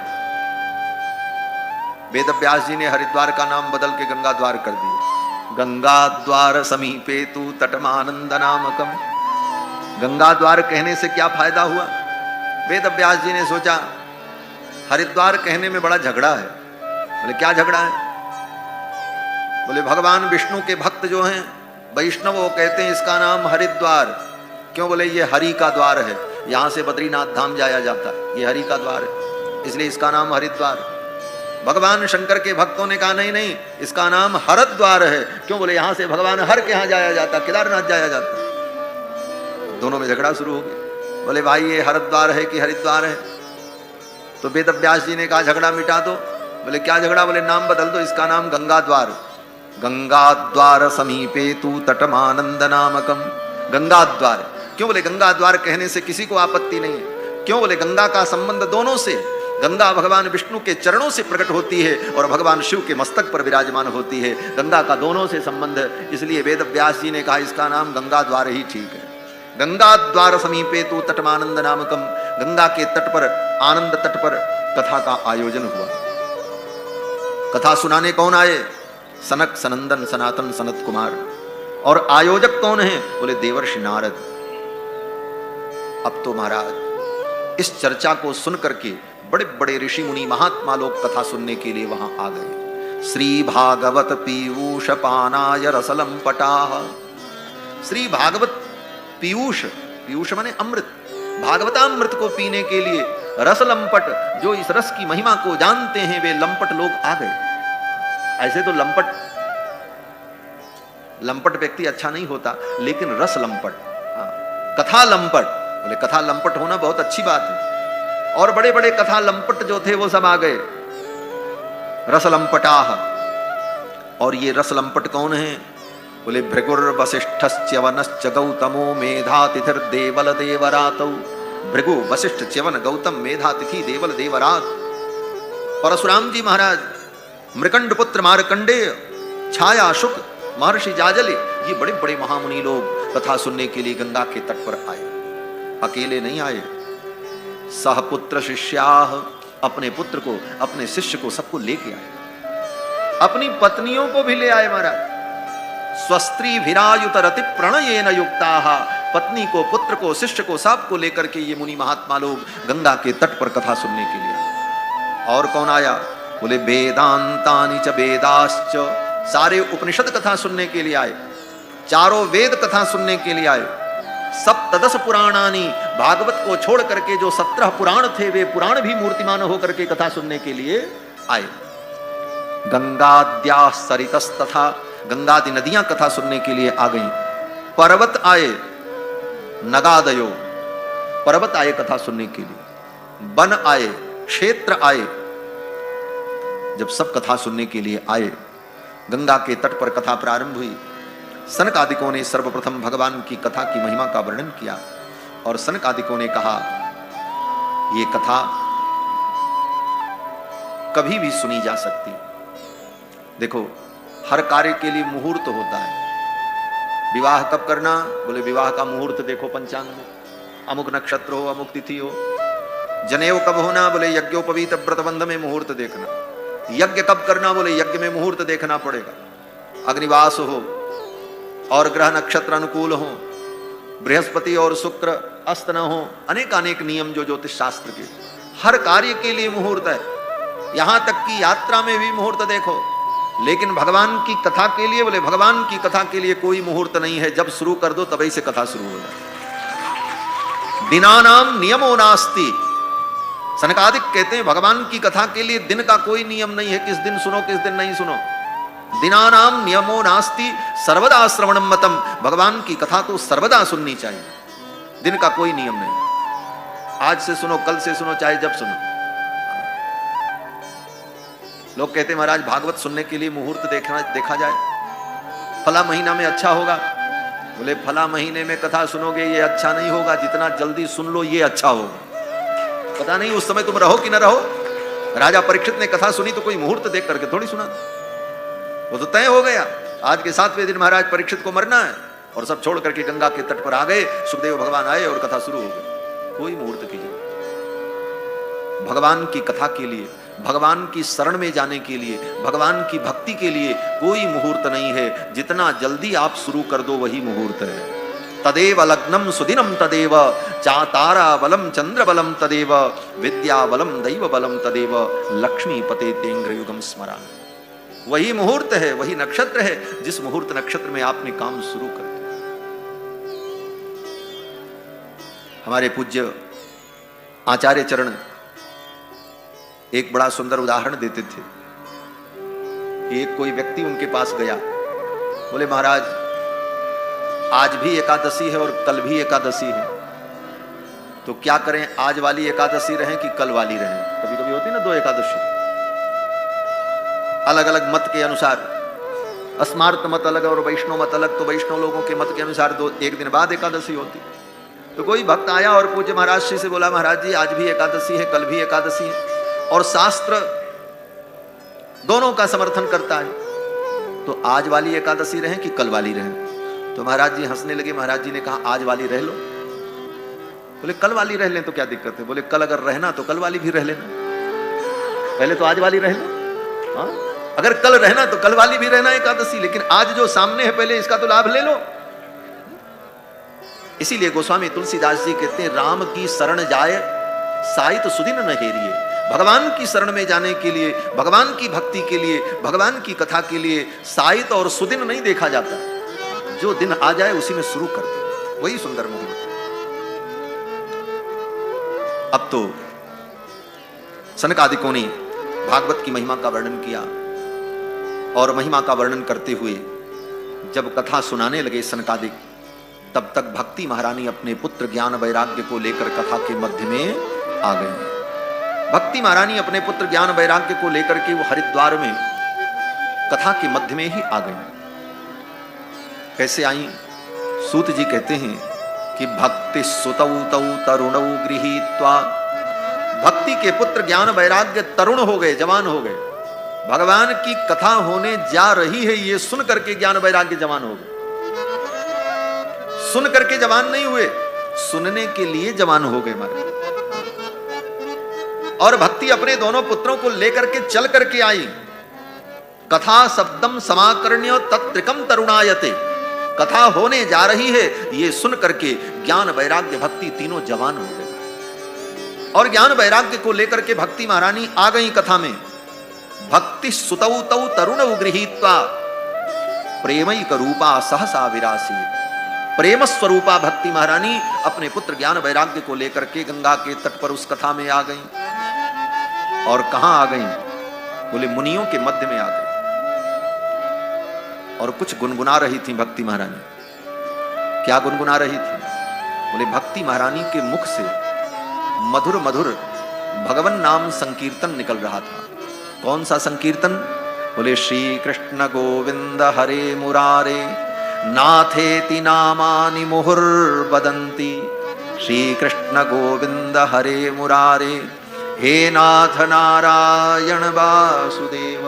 वेद व्यास जी ने हरिद्वार का नाम बदल के गंगा द्वार कर दिया। गंगा द्वार समीपे तू तटमानंद नामकम। गंगा द्वार कहने से क्या फायदा हुआ? वेद व्यास जी ने सोचा हरिद्वार कहने में बड़ा झगड़ा है। बोले क्या झगड़ा है? बोले भगवान विष्णु के भक्त जो हैं वैष्णव, वो कहते हैं इसका नाम हरिद्वार। क्यों? बोले ये हरि का द्वार है, यहां से बद्रीनाथ धाम जाया जाता है, ये हरि का द्वार है, इसलिए इसका नाम हरिद्वार। भगवान शंकर के भक्तों ने कहा नहीं नहीं, इसका नाम हरद्वार है। क्यों? बोले यहां से भगवान हर के यहां जाया जाता, केदारनाथ जाया जाता। दोनों में झगड़ा शुरू हो गया। बोले भाई ये हरद्वार है कि हरिद्वार है? तो वेद व्यास जी ने कहा झगड़ा मिटा दो। बोले क्या झगड़ा? बोले नाम बदल दो, इसका नाम गंगा द्वार। गंगा द्वार समीपे तू तटमानंद नामकम। गंगा द्वार। क्यों? बोले गंगा द्वार कहने से किसी को आपत्ति नहीं है। क्यों? बोले गंगा का संबंध दोनों से। गंगा भगवान विष्णु के चरणों से प्रकट होती है और भगवान शिव के मस्तक पर विराजमान होती है। गंगा का दोनों से संबंध है, इसलिए वेद व्यास जी ने कहा इसका नाम गंगा द्वार ही ठीक है। गंगा द्वार समीपे तू तटमानंद नामकम। गंगा के तट पर, आनंद तट पर कथा का आयोजन हुआ। कथा सुनाने कौन आए? सनक सनंदन सनातन सनत कुमार। और आयोजक कौन है? बोले देवर्षि नारद। अब तो महाराज इस चर्चा को सुन करके बड़े बड़े ऋषि मुनि महात्मा लोग कथा सुनने के लिए वहां आ गए। श्री भागवत पीयूष पानाय रसलम पटाह। श्री भागवत पीयूष, पीयूष माने अमृत, भागवतामृत को पीने के लिए रस लंपट, जो इस रस की महिमा को जानते हैं वे लंपट लोग आ गए। ऐसे तो लंपट व्यक्ति अच्छा नहीं होता, लेकिन रस लंपट, कथा लंपट। बोले कथा लंपट होना बहुत अच्छी बात है। और बड़े बड़े कथा लंपट जो थे वो सब आ गए, रस लंपटाह। और ये रस लंपट कौन है? बोले भृगुर वसिष्ठस्य वनश्च गौतमो मेधातिथिर देवल देवरातौ। भृगु, वशिष्ठ, च्यवन, गौतम, मेधातिथि, देवल, देवरात। परशुराम जी महाराज, मृकंड पुत्र मार्कंडेय, छाया शुक, महर्षि जाजले, ये बड़े बड़े महामुनि लोग कथा सुनने के लिए गंगा के तट पर आए। अकेले नहीं आए, सहपुत्र शिष्याह, अपने पुत्र को, अपने शिष्य को, सबको लेके आए। अपनी पत्नियों को भी ले आए महाराज। स्वस्त्री भिरायुत रति प्रणयेन युक्ताः पत्नी को, पुत्र को, शिष्य को, सबको लेकर के ये मुनि महात्मा लोग गंगा के तट पर कथा सुनने के लिए आए। और कौन आया? बोले वेदांतानि च वेदाश्च, सारे उपनिषद कथा सुनने के लिए आए, चारों वेद कथा सुनने के लिए आए। सप्तदश पुराणानि, भागवत को छोड़ करके जो 17 पुराण थे वे पुराण भी मूर्तिमान होकर के कथा सुनने के लिए आए। गंगाद्या सरितस्तथा, गंगादि नदियां कथा सुनने के लिए आ गईं। पर्वत आए, नगादयो, पर्वत आए कथा सुनने के लिए। वन आए, क्षेत्र आए। जब सब कथा सुनने के लिए आए, गंगा के तट पर कथा प्रारंभ हुई। सनकादिकों ने सर्वप्रथम भगवान की कथा की महिमा का वर्णन किया और सनकादिकों ने कहा ये कथा कभी भी सुनी जा सकती। देखो, हर कार्य के लिए मुहूर्त होता है। विवाह कब करना? बोले विवाह का मुहूर्त देखो पंचांग में, अमुक नक्षत्र हो, अमुक तिथि हो। जनेऊ कब होना? बोले यज्ञोपवीत व्रतबंध में मुहूर्त देखना। यज्ञ कब करना? बोले यज्ञ में मुहूर्त देखना पड़ेगा। अग्निवास हो और ग्रह नक्षत्र अनुकूल हो, बृहस्पति और शुक्र अस्त न हो, अनेक नियम जो ज्योतिष शास्त्र के, हर कार्य के लिए मुहूर्त है। यहां तक कि यात्रा में भी मुहूर्त देखो। लेकिन भगवान की कथा के लिए, बोले भगवान की कथा के लिए कोई मुहूर्त नहीं है। जब शुरू कर दो तभी से कथा शुरू हो जाए। दिनानाम नियमो नास्ति। सनकादिक कहते हैं भगवान की कथा के लिए दिन का कोई नियम नहीं है, किस दिन सुनो किस दिन नहीं सुनो। दिनानाम नियमो नास्ति सर्वदा श्रवणम मतम। भगवान की कथा तो सर्वदा सुननी चाहिए, दिन का कोई नियम नहीं। आज से सुनो, कल से सुनो, चाहे जब सुनो। लोग कहते हैं महाराज भागवत सुनने के लिए मुहूर्त देखा जाए, फला महीना में अच्छा होगा। बोले फला महीने में कथा सुनोगे ये अच्छा नहीं होगा, जितना जल्दी सुन लो ये अच्छा होगा। पता नहीं उस समय तुम रहो कि ना रहो। राजा परीक्षित ने कथा सुनी तो कोई मुहूर्त देख करके थोड़ी सुना, वो तो तय हो गया। आज के 7वें दिन महाराज परीक्षित को मरना है और सब छोड़ करके गंगा के तट पर आ गए। सुखदेव भगवान आए और कथा शुरू हो गई। कोई मुहूर्त कीजिए। भगवान की कथा के लिए, भगवान की शरण में जाने के लिए, भगवान की भक्ति के लिए कोई मुहूर्त नहीं है। जितना जल्दी आप शुरू कर दो वही मुहूर्त है। तदेव लग्नम सुदिनम तदेव चातारा बलम चंद्र बलम तदेव विद्या बलम दैव बलम तदेव लक्ष्मी पते तेंग्र युगम स्मरा। वही मुहूर्त है, वही नक्षत्र है जिस मुहूर्त नक्षत्र में आपने काम शुरू कर दिया। हमारे पूज्य आचार्य चरण एक बड़ा सुंदर उदाहरण देते थे। एक कोई व्यक्ति उनके पास गया, बोले महाराज आज भी एकादशी है और कल भी एकादशी है, तो क्या करें? आज वाली एकादशी रहें कि कल वाली रहें? कभी कभी होती ना 2 एकादशी, अलग अलग मत के अनुसार। अस्मार्त मत अलग और वैष्णव मत अलग, तो वैष्णव लोगों के मत के अनुसार 1 दिन बाद एकादशी होती। तो कोई भक्त आया और पूज्य महाराज श्री से बोला महाराज जी आज भी एकादशी है, कल भी एकादशी है और शास्त्र दोनों का समर्थन करता है, तो आज वाली एकादशी रहें कि कल वाली रहें? तो महाराज जी हंसने लगे। महाराज जी ने कहा आज वाली रह लो। बोले कल वाली रह लें तो क्या दिक्कत है? बोले कल अगर रहना तो कल वाली भी रह लेना, पहले तो आज वाली रह लो। हाँ, अगर कल रहना तो कल वाली भी रहना एकादशी, लेकिन आज जो सामने है पहले इसका तो लाभ ले लो। इसीलिए गोस्वामी तुलसीदास जी कहते हैं राम की शरण जाए साहित सुदिन न हेरिए। भगवान की शरण में जाने के लिए, भगवान की भक्ति के लिए, भगवान की कथा के लिए साहित और सुदिन नहीं देखा जाता। जो दिन आ जाए उसी में शुरू कर दो, वही सुंदर मुहूर्त। अब तो सनकादिकों ने भागवत की महिमा का वर्णन किया और महिमा का वर्णन करते हुए जब कथा सुनाने लगे सनकादिक, तब तक भक्ति महारानी अपने पुत्र ज्ञान वैराग्य को लेकर कथा के मध्य में आ गई। भक्ति महारानी अपने पुत्र ज्ञान वैराग्य को लेकर के वो हरिद्वार में कथा के मध्य में ही आ गई। कैसे आई? सूत जी कहते हैं कि भक्ति सुतौ तौ तरुणौ गृहीत्वा, भक्ति के पुत्र ज्ञान वैराग्य तरुण हो गए, जवान हो गए। भगवान की कथा होने जा रही है ये सुन करके ज्ञान वैराग्य जवान हो गए। सुन करके जवान नहीं हुए, सुनने के लिए जवान हो गए महाराज। और भक्ति अपने दोनों पुत्रों को लेकर के चल करके आई। कथा शब्दम समाकर्ण्य तत्रिकम तरुणायते, कथा होने जा रही है, ये सुन करके ज्ञान वैराग्य भक्ति तीनों जवान हो गए। और ज्ञान वैराग्य को लेकर के भक्ति महारानी आ गई कथा में। भक्ति सुतौ तौ तरुण उगृहीत्वा प्रेमैक रूपा सहसा विरासी। प्रेम स्वरूपा भक्ति महारानी अपने पुत्र ज्ञान वैराग्य को लेकर के गंगा के तट पर उस कथा में आ गई। और कहां आ गई? बोले मुनियों के मध्य में आ गई और कुछ गुनगुना रही थी भक्ति महारानी। क्या गुनगुना रही थी? बोले भक्ति महारानी के मुख से मधुर मधुर भगवन नाम संकीर्तन निकल रहा था। कौन सा संकीर्तन? बोले श्री कृष्ण गोविंद हरे मुरारे नाथेति नामानि मुहुर्वदन्ति। श्री कृष्ण गोविंद हरे मुरारे हे नाथ नारायण वासुदेव।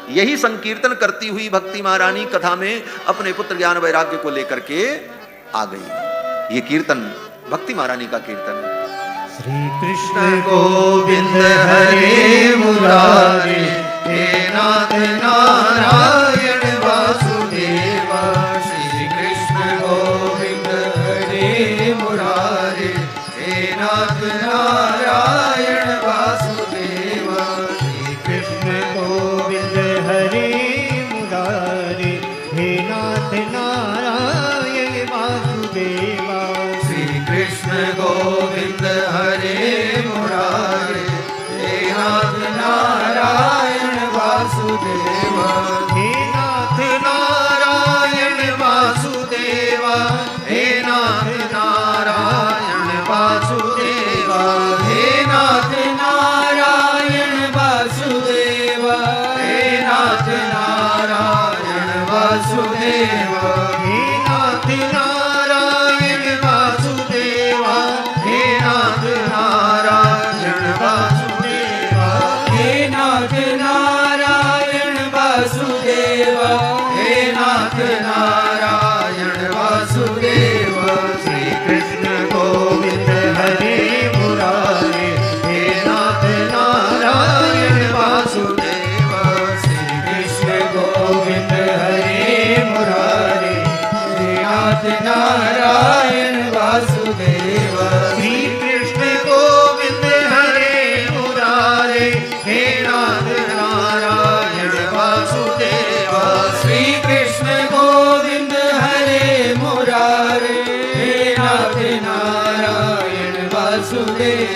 यही संकीर्तन करती हुई भक्ति महारानी कथा में अपने पुत्र ज्ञान वैराग्य को लेकर के आ गई। ये कीर्तन भक्ति महारानी का कीर्तन है। श्री कृष्ण गोविंद हरे मुरारे हे नाथ नारायण वासुदेव। श्री कृष्ण गोविंद हरे मुरारे हे नाथ नारायण वासुदेव। श्री कृष्ण गोविंद हरे मुरारे हे नाथ नारायण वासुदेव। श्री कृष्ण गोविंद हरे मुरारे हे नाथ नारायण वासुदेव। हे नाथ नारायण वासुदेव। हे नाथ नारायण वासुदेव। हे नाथ नारायण वासुदेव। हे नाथ नारायण वासुदेव। हे नाथ नारायण वासुदेव। हे नाथ नारायण वासुदेव। हे नाथ नारायण वासुदेव। हे नाथ नारायण वासुदेव। श्री कृष्ण गोविंद हरे मुरारे हे नाथ नारायण वासुदेव। श्री कृष्ण गोविंद हरे मुरारे हे नाथ नारायण वासुदेव। श्री कृष्ण गोविंद हरे मुरारे हे नाथ नारायण वासुदेव। श्री कृष्ण गोविंद हरे मुरारे हे नाथ नारायण वासुदेव।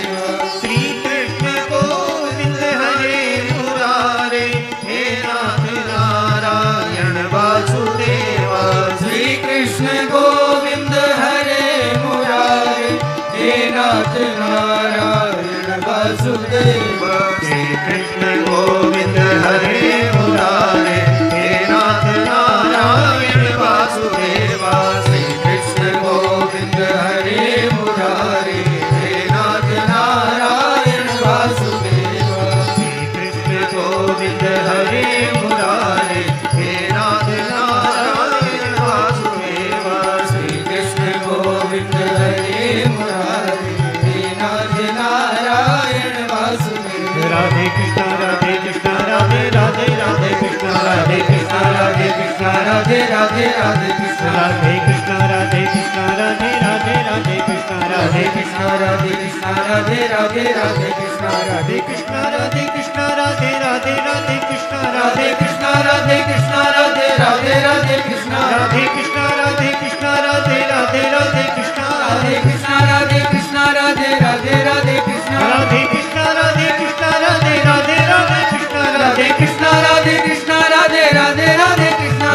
श्री कृष्ण गोविंद हरे मुरारे हे नाथ नारायण वासुदेव। श्री कृष्ण गोविंद हरे मुरारे हे नाथ नारायण वासुदेव। श्री कृष्ण गोविंद हरे मुरारे हे नाथ नारायण वासुदेव। श्री कृष्ण गोविंद हरे मुरारे हे नाथ नारायण वासुदेव। श्री कृष्ण गोविंद हरे मुरारे हे नाथ नारायण वासुदेव। श्री कृष्ण गोविंद हरे मुरारे हे नाथ नारायण वासुदेव। राधे कृष्ण राधे कृष्ण राधे राधे राधे कृष्ण राधे कृष्ण राधे कृष्ण राधे राधे राधे कृष्ण राधे कृष्ण राधे कृष्ण राधे राधे राधे कृष्ण राधे कृष्ण राधे कृष्ण राधे राधे राधे कृष्ण राधे कृष्ण राधे कृष्ण राधे राधे राधे कृष्ण राधे कृष्ण राधे कृष्ण राधे राधे राधे कृष्ण राधे कृष्ण राधे कृष्ण राधे राधे राधे कृष्ण राधे कृष्ण राधे कृष्ण राधे राधे राधे कृष्ण राधे कृष्ण राधे कृष्ण राधे राधे राधे कृष्ण राधे कृष्ण राधे कृष्ण राधे राधे राधे कृष्ण राधे कृष्ण राधे कृष्ण राधे राधे राधे कृष्ण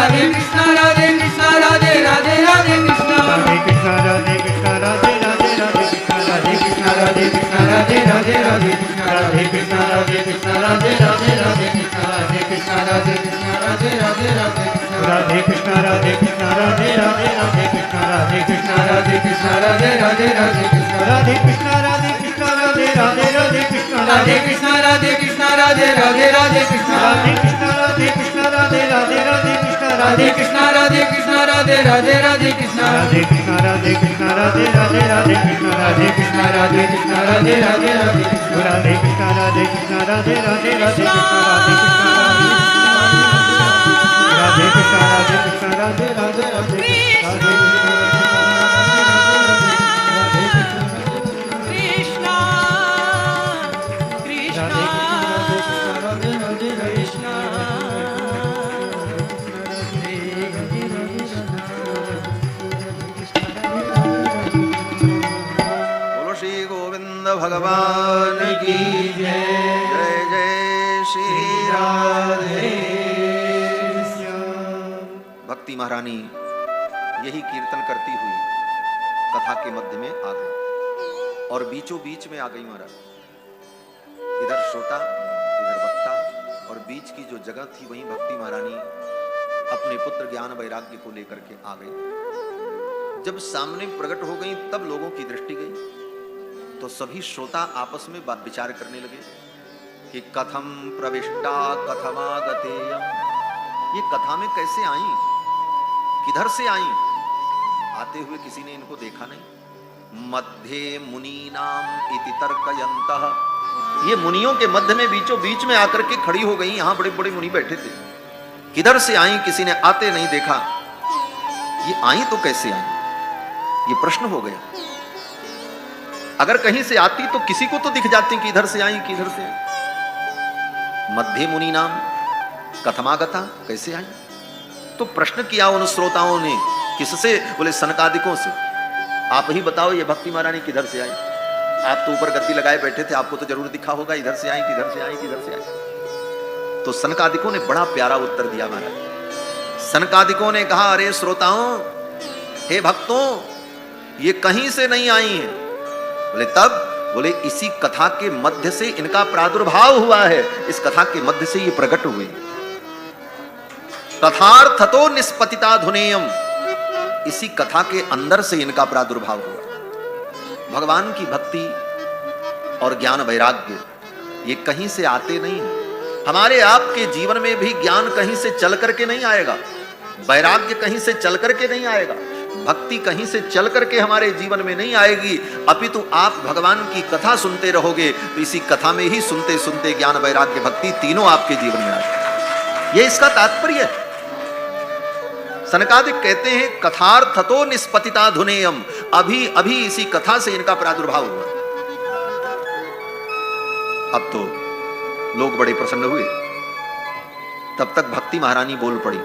राधे कृष्ण राधे कृष्ण राधे राधे राधे कृष्ण राधे कृष्ण राधे कृष्ण राधे राधे राधे कृष्ण राधे कृष्ण राधे कृष्ण राधे राधे राधे कृष्ण राधे कृष्ण राधे कृष्ण राधे राधे राधे कृष्ण राधे कृष्ण राधे कृष्ण राधे राधे राधे कृष्ण राधे कृष्ण राधे कृष्ण राधे राधे राधे कृष्ण राधे कृष्ण राधे कृष्ण राधे राधे राधे कृष्ण राधे कृष्ण राधे कृष्ण राधे राधे राधे कृष्ण राधे कृष्ण राधे कृष्ण राधे राधे राधे कृष्ण राधे कृष्ण राधे कृष्ण राधे राधे राधे कृष्ण राधे कृष्ण राधे कृष्ण राधे राधे राधे कृष्ण राधे कृष्ण राधे कृष्ण राधे राधे राधे कृष्ण राधे कृष्ण राधे कृष्ण राधे राधे राधे कृष्ण राधे कृष्ण राधे कृष्ण राधे राधे राधे कृष्ण राधे कृष्ण भगवान की जय। जय जय श्री राधे भक्ति महारानी यही कीर्तन करती हुई कथा के मध्य में आ गई और बीचों बीच में आ गई महाराज। इधर श्रोता, इधर वक्ता, और बीच की जो जगह थी वहीं भक्ति महारानी अपने पुत्र ज्ञान वैराग्य को लेकर के आ गई। जब सामने प्रकट हो गई तब लोगों की दृष्टि गई तो सभी श्रोता आपस में बात विचार करने लगे कि कथम प्रविष्टा कथमागतेयम, ये कथा में कैसे आई, किधर से आई। आते हुए किसी ने इनको देखा नहीं। मध्य मुनीनाम इति तर्कयन्तः, ये मुनियों के मध्य में बीचों बीच में आकर के खड़ी हो गई। यहां बड़े बड़े मुनि बैठे थे, किधर से आई किसी ने आते नहीं देखा। ये आई तो कैसे आई, ये प्रश्न हो गया। अगर कहीं से आती तो किसी को तो दिख जाती कि इधर से आई कि इधर से आई। मध्य मुनि नाम कथमागता, कैसे आई। तो प्रश्न किया उन श्रोताओं ने, किससे, बोले सनकादिकों से। आप ही बताओ ये भक्ति महारानी किधर से आई। आप तो ऊपर गद्दी लगाए बैठे थे, आपको तो जरूर दिखा होगा इधर से आई किधर से आई किधर से आई। तो सनकादिकों ने बड़ा प्यारा उत्तर दिया महाराज। सनकादिकों ने कहा, अरे श्रोताओं, हे भक्तों, ये कहीं से नहीं आई है। बोले तब, बोले इसी कथा के मध्य से इनका प्रादुर्भाव हुआ है, इस कथा के मध्य से ये प्रकट हुए। कथार्थतो निष्पतिता धुनेयम, इसी कथा के अंदर से इनका प्रादुर्भाव हुआ। भगवान की भक्ति और ज्ञान वैराग्य ये कहीं से आते नहीं है। हमारे आपके जीवन में भी ज्ञान कहीं से चल करके नहीं आएगा, वैराग्य कहीं से चल करके नहीं आएगा, भक्ति कहीं से चल करके हमारे जीवन में नहीं आएगी। अपितु आप भगवान की कथा सुनते रहोगे तो इसी कथा में ही सुनते सुनते ज्ञान वैराग्य भक्ति तीनों आपके जीवन में आएगी। ये इसका तात्पर्य है। सनकादिक कहते हैं कथार्थतो निष्पतिता धुनेयम, अभी अभी इसी कथा से इनका प्रादुर्भाव हुआ। अब तो लोग बड़े प्रसन्न हुए। तब तक भक्ति महारानी बोल पड़ी।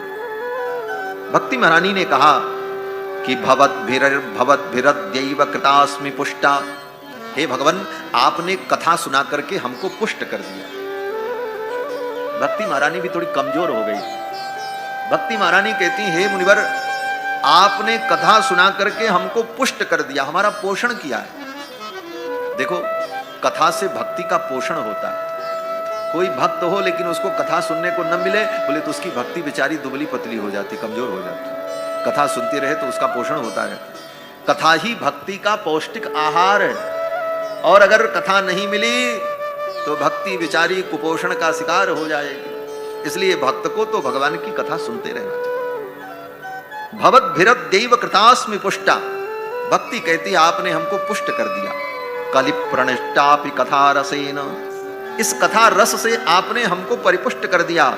भक्ति महारानी ने कहा कि भवद्भिरद्यैव कृतास्मि पुष्टा, हे भगवान, आपने कथा सुना करके हमको पुष्ट कर दिया। भक्ति महारानी भी थोड़ी कमजोर हो गई। भक्ति महारानी कहती, हे मुनिवर, आपने कथा सुना करके हमको पुष्ट कर दिया, हमारा पोषण किया है। देखो, कथा से भक्ति का पोषण होता है। कोई भक्त हो लेकिन उसको कथा सुनने को न मिले, बोले तो उसकी भक्ति बेचारी दुबली पतली हो जाती, कमजोर हो जाती। कथा सुनती रहे तो उसका पोषण होता है। कथा ही भक्ति का पौष्टिक आहार है। और अगर कथा नहीं मिली तो भक्ति बेचारी कुपोषण का शिकार हो जाएगी। इसलिए भक्त को तो भगवान की कथा सुनते रहना चाहिए। भवद्भिरद्यैव कृतास्मि पुष्टा, भक्ति कहती आपने हमको पुष्ट कर दिया। कलिप्रणष्टापि कथा रसेन, इस कथा रस से आपने हमको परिपुष्ट कर दिया।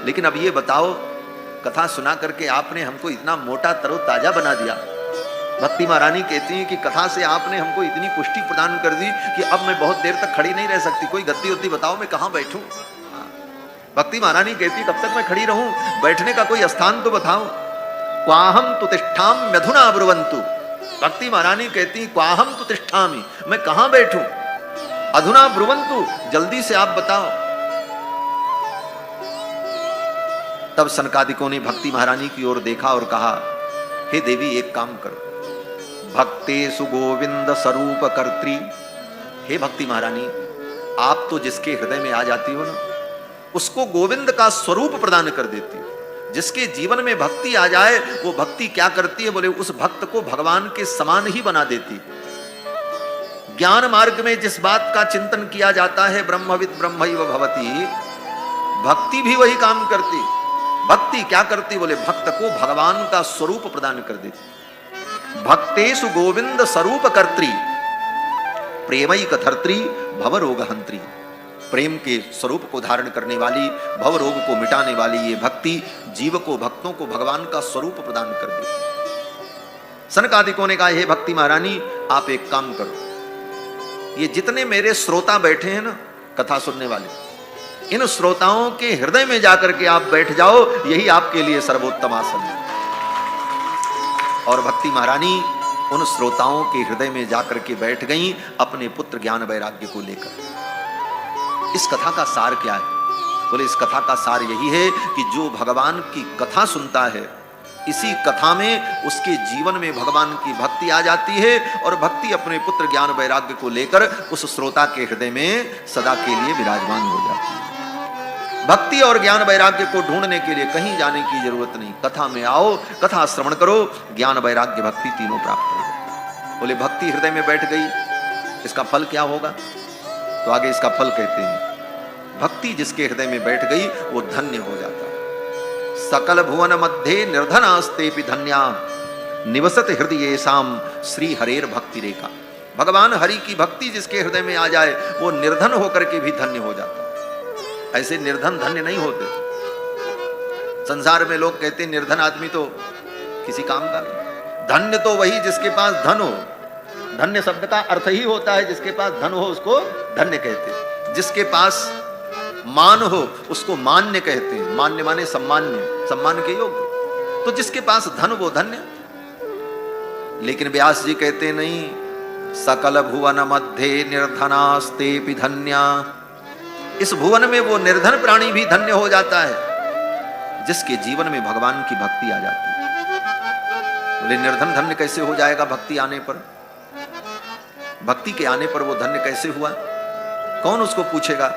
लेकिन अब ये बताओ, कथा सुना करके आपने हमको इतना मोटा तरोताजा बना दिया। भक्ति महारानी कहती है कि कथा से आपने हमको इतनी पुष्टि प्रदान कर दी कि अब मैं बहुत देर तक खड़ी नहीं रह सकती। कोई गद्दी उद्दी बताओ, मैं कहाँ बैठूं। भक्ति महारानी कहती, कब तक मैं खड़ी रहूं, बैठने का कोई स्थान तो बताओ। क्वाहम तु तिष्ठामि मधुना ब्रुवन्तु, भक्ति महारानी कहती, क्वाहम तु तिष्ठामि, मैं कहाँ बैठूं। अधुना ब्रुवन्तु, जल्दी से आप बताओ। तब सनकादिकों ने भक्ति महारानी की ओर देखा और कहा, हे देवी, एक काम करो, भक्तेषु गोविंद स्वरूप कर्त्री। हे भक्ति महारानी, आप तो जिसके हृदय में आ जाती हो ना, उसको गोविंद का स्वरूप प्रदान कर देती हो। जिसके जीवन में भक्ति आ जाए, वो भक्ति क्या करती है, बोले उस भक्त को भगवान के समान ही बना देती है। ज्ञान मार्ग में जिस बात का चिंतन किया जाता है, ब्रह्मविद ब्रह्मैव भवति, भक्ति भी वही काम करती। भक्ति क्या करती, बोले भक्त को भगवान का स्वरूप प्रदान कर देती। भक्तेषु गोविंद स्वरूप कर्त्री, प्रेमैक धर्त्री, भवरोगहंत्री। प्रेम के स्वरूप को धारण करने वाली, भव रोग को मिटाने वाली ये भक्ति जीव को, भक्तों को भगवान का स्वरूप प्रदान कर देती। सनकादिकों ने कहा, हे भक्ति महारानी, आप एक काम करो, ये जितने मेरे श्रोता बैठे हैं ना, कथा सुनने वाले, इन श्रोताओं के हृदय में जाकर के आप बैठ जाओ, यही आपके लिए सर्वोत्तम आसन है। और भक्ति महारानी उन श्रोताओं के हृदय में जाकर के बैठ गईं अपने पुत्र ज्ञान वैराग्य को लेकर। इस कथा का सार क्या है? बोले इस कथा का सार यही है कि जो भगवान की कथा सुनता है, इसी कथा में उसके जीवन में भगवान की भक्ति आ जाती है और भक्ति अपने पुत्र ज्ञान वैराग्य को लेकर उस श्रोता के हृदय में सदा के लिए विराजमान हो जाती है। भक्ति और ज्ञान वैराग्य को ढूंढने के लिए कहीं जाने की जरूरत नहीं, कथा में आओ, कथा श्रवण करो, ज्ञान वैराग्य भक्ति तीनों प्राप्त हो जाए। बोले भक्ति हृदय में बैठ गई, इसका फल क्या होगा? तो आगे इसका फल कहते हैं, भक्ति जिसके हृदय में बैठ गई वो धन्य हो जाता है। सकल भुवन मध्य निर्धनास्तेपि धन्या निवसत हृदय शाम श्री हरेर भक्ति रेखा। भगवान हरि की भक्ति जिसके हृदय में आ जाए वो निर्धन होकर के भी धन्य हो जाता है। ऐसे निर्धन धन्य नहीं होते। संसार में लोग कहते हैं निर्धन आदमी तो किसी काम का नहीं। धन्य तो वही जिसके पास धन हो। धन्य शब्द का अर्थ ही होता है जिसके पास धन हो उसको धन्य कहते हैं। जिसके पास मान हो उसको मान्य कहते हैं। मान्य माने सम्मान्य, सम्मान के योग्य। तो जिसके पास धन वो धन्य। लेकिन व्यास जी कहते नहीं, सकल भुवन मध्य निर्धनास्तेपि धन्या। इस भुवन में वो निर्धन प्राणी भी धन्य हो जाता है जिसके जीवन में भगवान की भक्ति आ जाती है। बोले निर्धन धन्य कैसे हो जाएगा? भक्ति आने पर, भक्ति के आने पर वो धन्य कैसे हुआ? कौन उसको पूछेगा?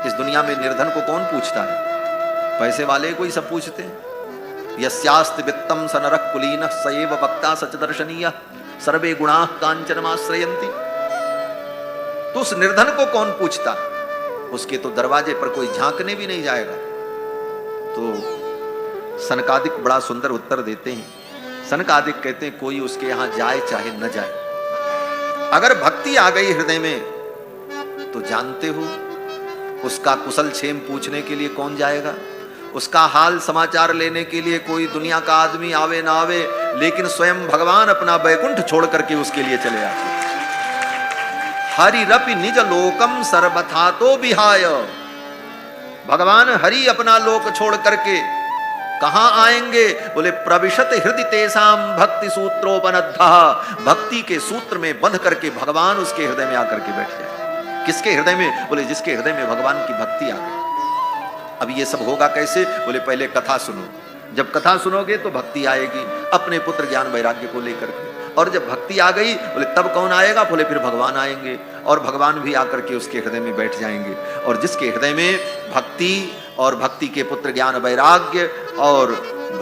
इस दुनिया में निर्धन को कौन पूछता है? पैसे वाले को ही सब पूछते हैं। यस्यास्ति वित्तम स नरः कुलीनः स एव वक्ता सच दर्शनीयः सर्वे गुणाः कांचनमाश्रयन्ति। तो उस निर्धन को कौन पूछता? उसके तो दरवाजे पर कोई झांकने भी नहीं जाएगा। तो सनकादिक बड़ा सुंदर उत्तर देते हैं। सनकादिक कहते हैं कोई उसके यहां जाए चाहे न जाए, अगर भक्ति आ गई हृदय में तो जानते हो उसका कुशल क्षेम पूछने के लिए कौन जाएगा? उसका हाल समाचार लेने के लिए कोई दुनिया का आदमी आवे ना आवे, लेकिन स्वयं भगवान अपना बैकुंठ छोड़ करके उसके लिए चले आते। हरिरपि निज लोकम सर्वथा तो विहाय। भगवान हरि अपना लोक छोड़ करके कहां आएंगे? बोले प्रविशत हृदय तेसाम भक्ति सूत्रोपनद्धः। भक्ति के सूत्र में बंध करके भगवान उसके हृदय में आकर के बैठ जाए। किसके हृदय में? बोले जिसके हृदय में भगवान की भक्ति आ गई। अब ये सब होगा कैसे? बोले पहले कथा सुनो। जब कथा सुनोगे तो भक्ति आएगी अपने पुत्र ज्ञान वैराग्य को लेकर के। और जब भक्ति आ गई बोले तब कौन आएगा? बोले फिर भगवान आएंगे और भगवान भी आकर के उसके हृदय में बैठ जाएंगे। और जिसके हृदय में भक्ति और भक्ति के पुत्र ज्ञान वैराग्य और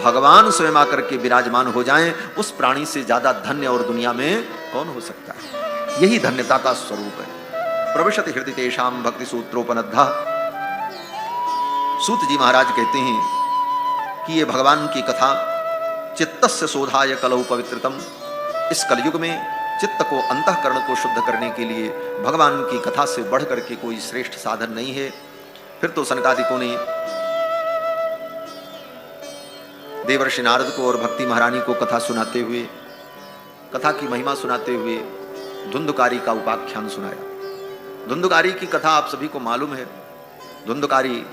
भगवान स्वयं आकर के विराजमान हो जाएं, उस प्राणी से ज्यादा धन्य और दुनिया में कौन हो सकता है? यही धन्यता का स्वरूप है। प्रविशत हृदय तेषाम भक्ति सूत्रोपनद्धः। सूत जी महाराज कहते हैं कि ये भगवान की कथा चित्तस्य शोधाय कलौ पवित्रतम। इस कलयुग में चित्त को, अंतःकरण को शुद्ध करने के लिए भगवान की कथा से बढ़ करके कोई श्रेष्ठ साधन नहीं है। फिर तो सनकादिकों ने देवर्षि नारद को और भक्ति महारानी को कथा सुनाते हुए, कथा की महिमा सुनाते हुए धुंधकारी का उपाख्यान सुनाया। धुंधकारी की कथा आप सभी को मालूम है। धुंधकारी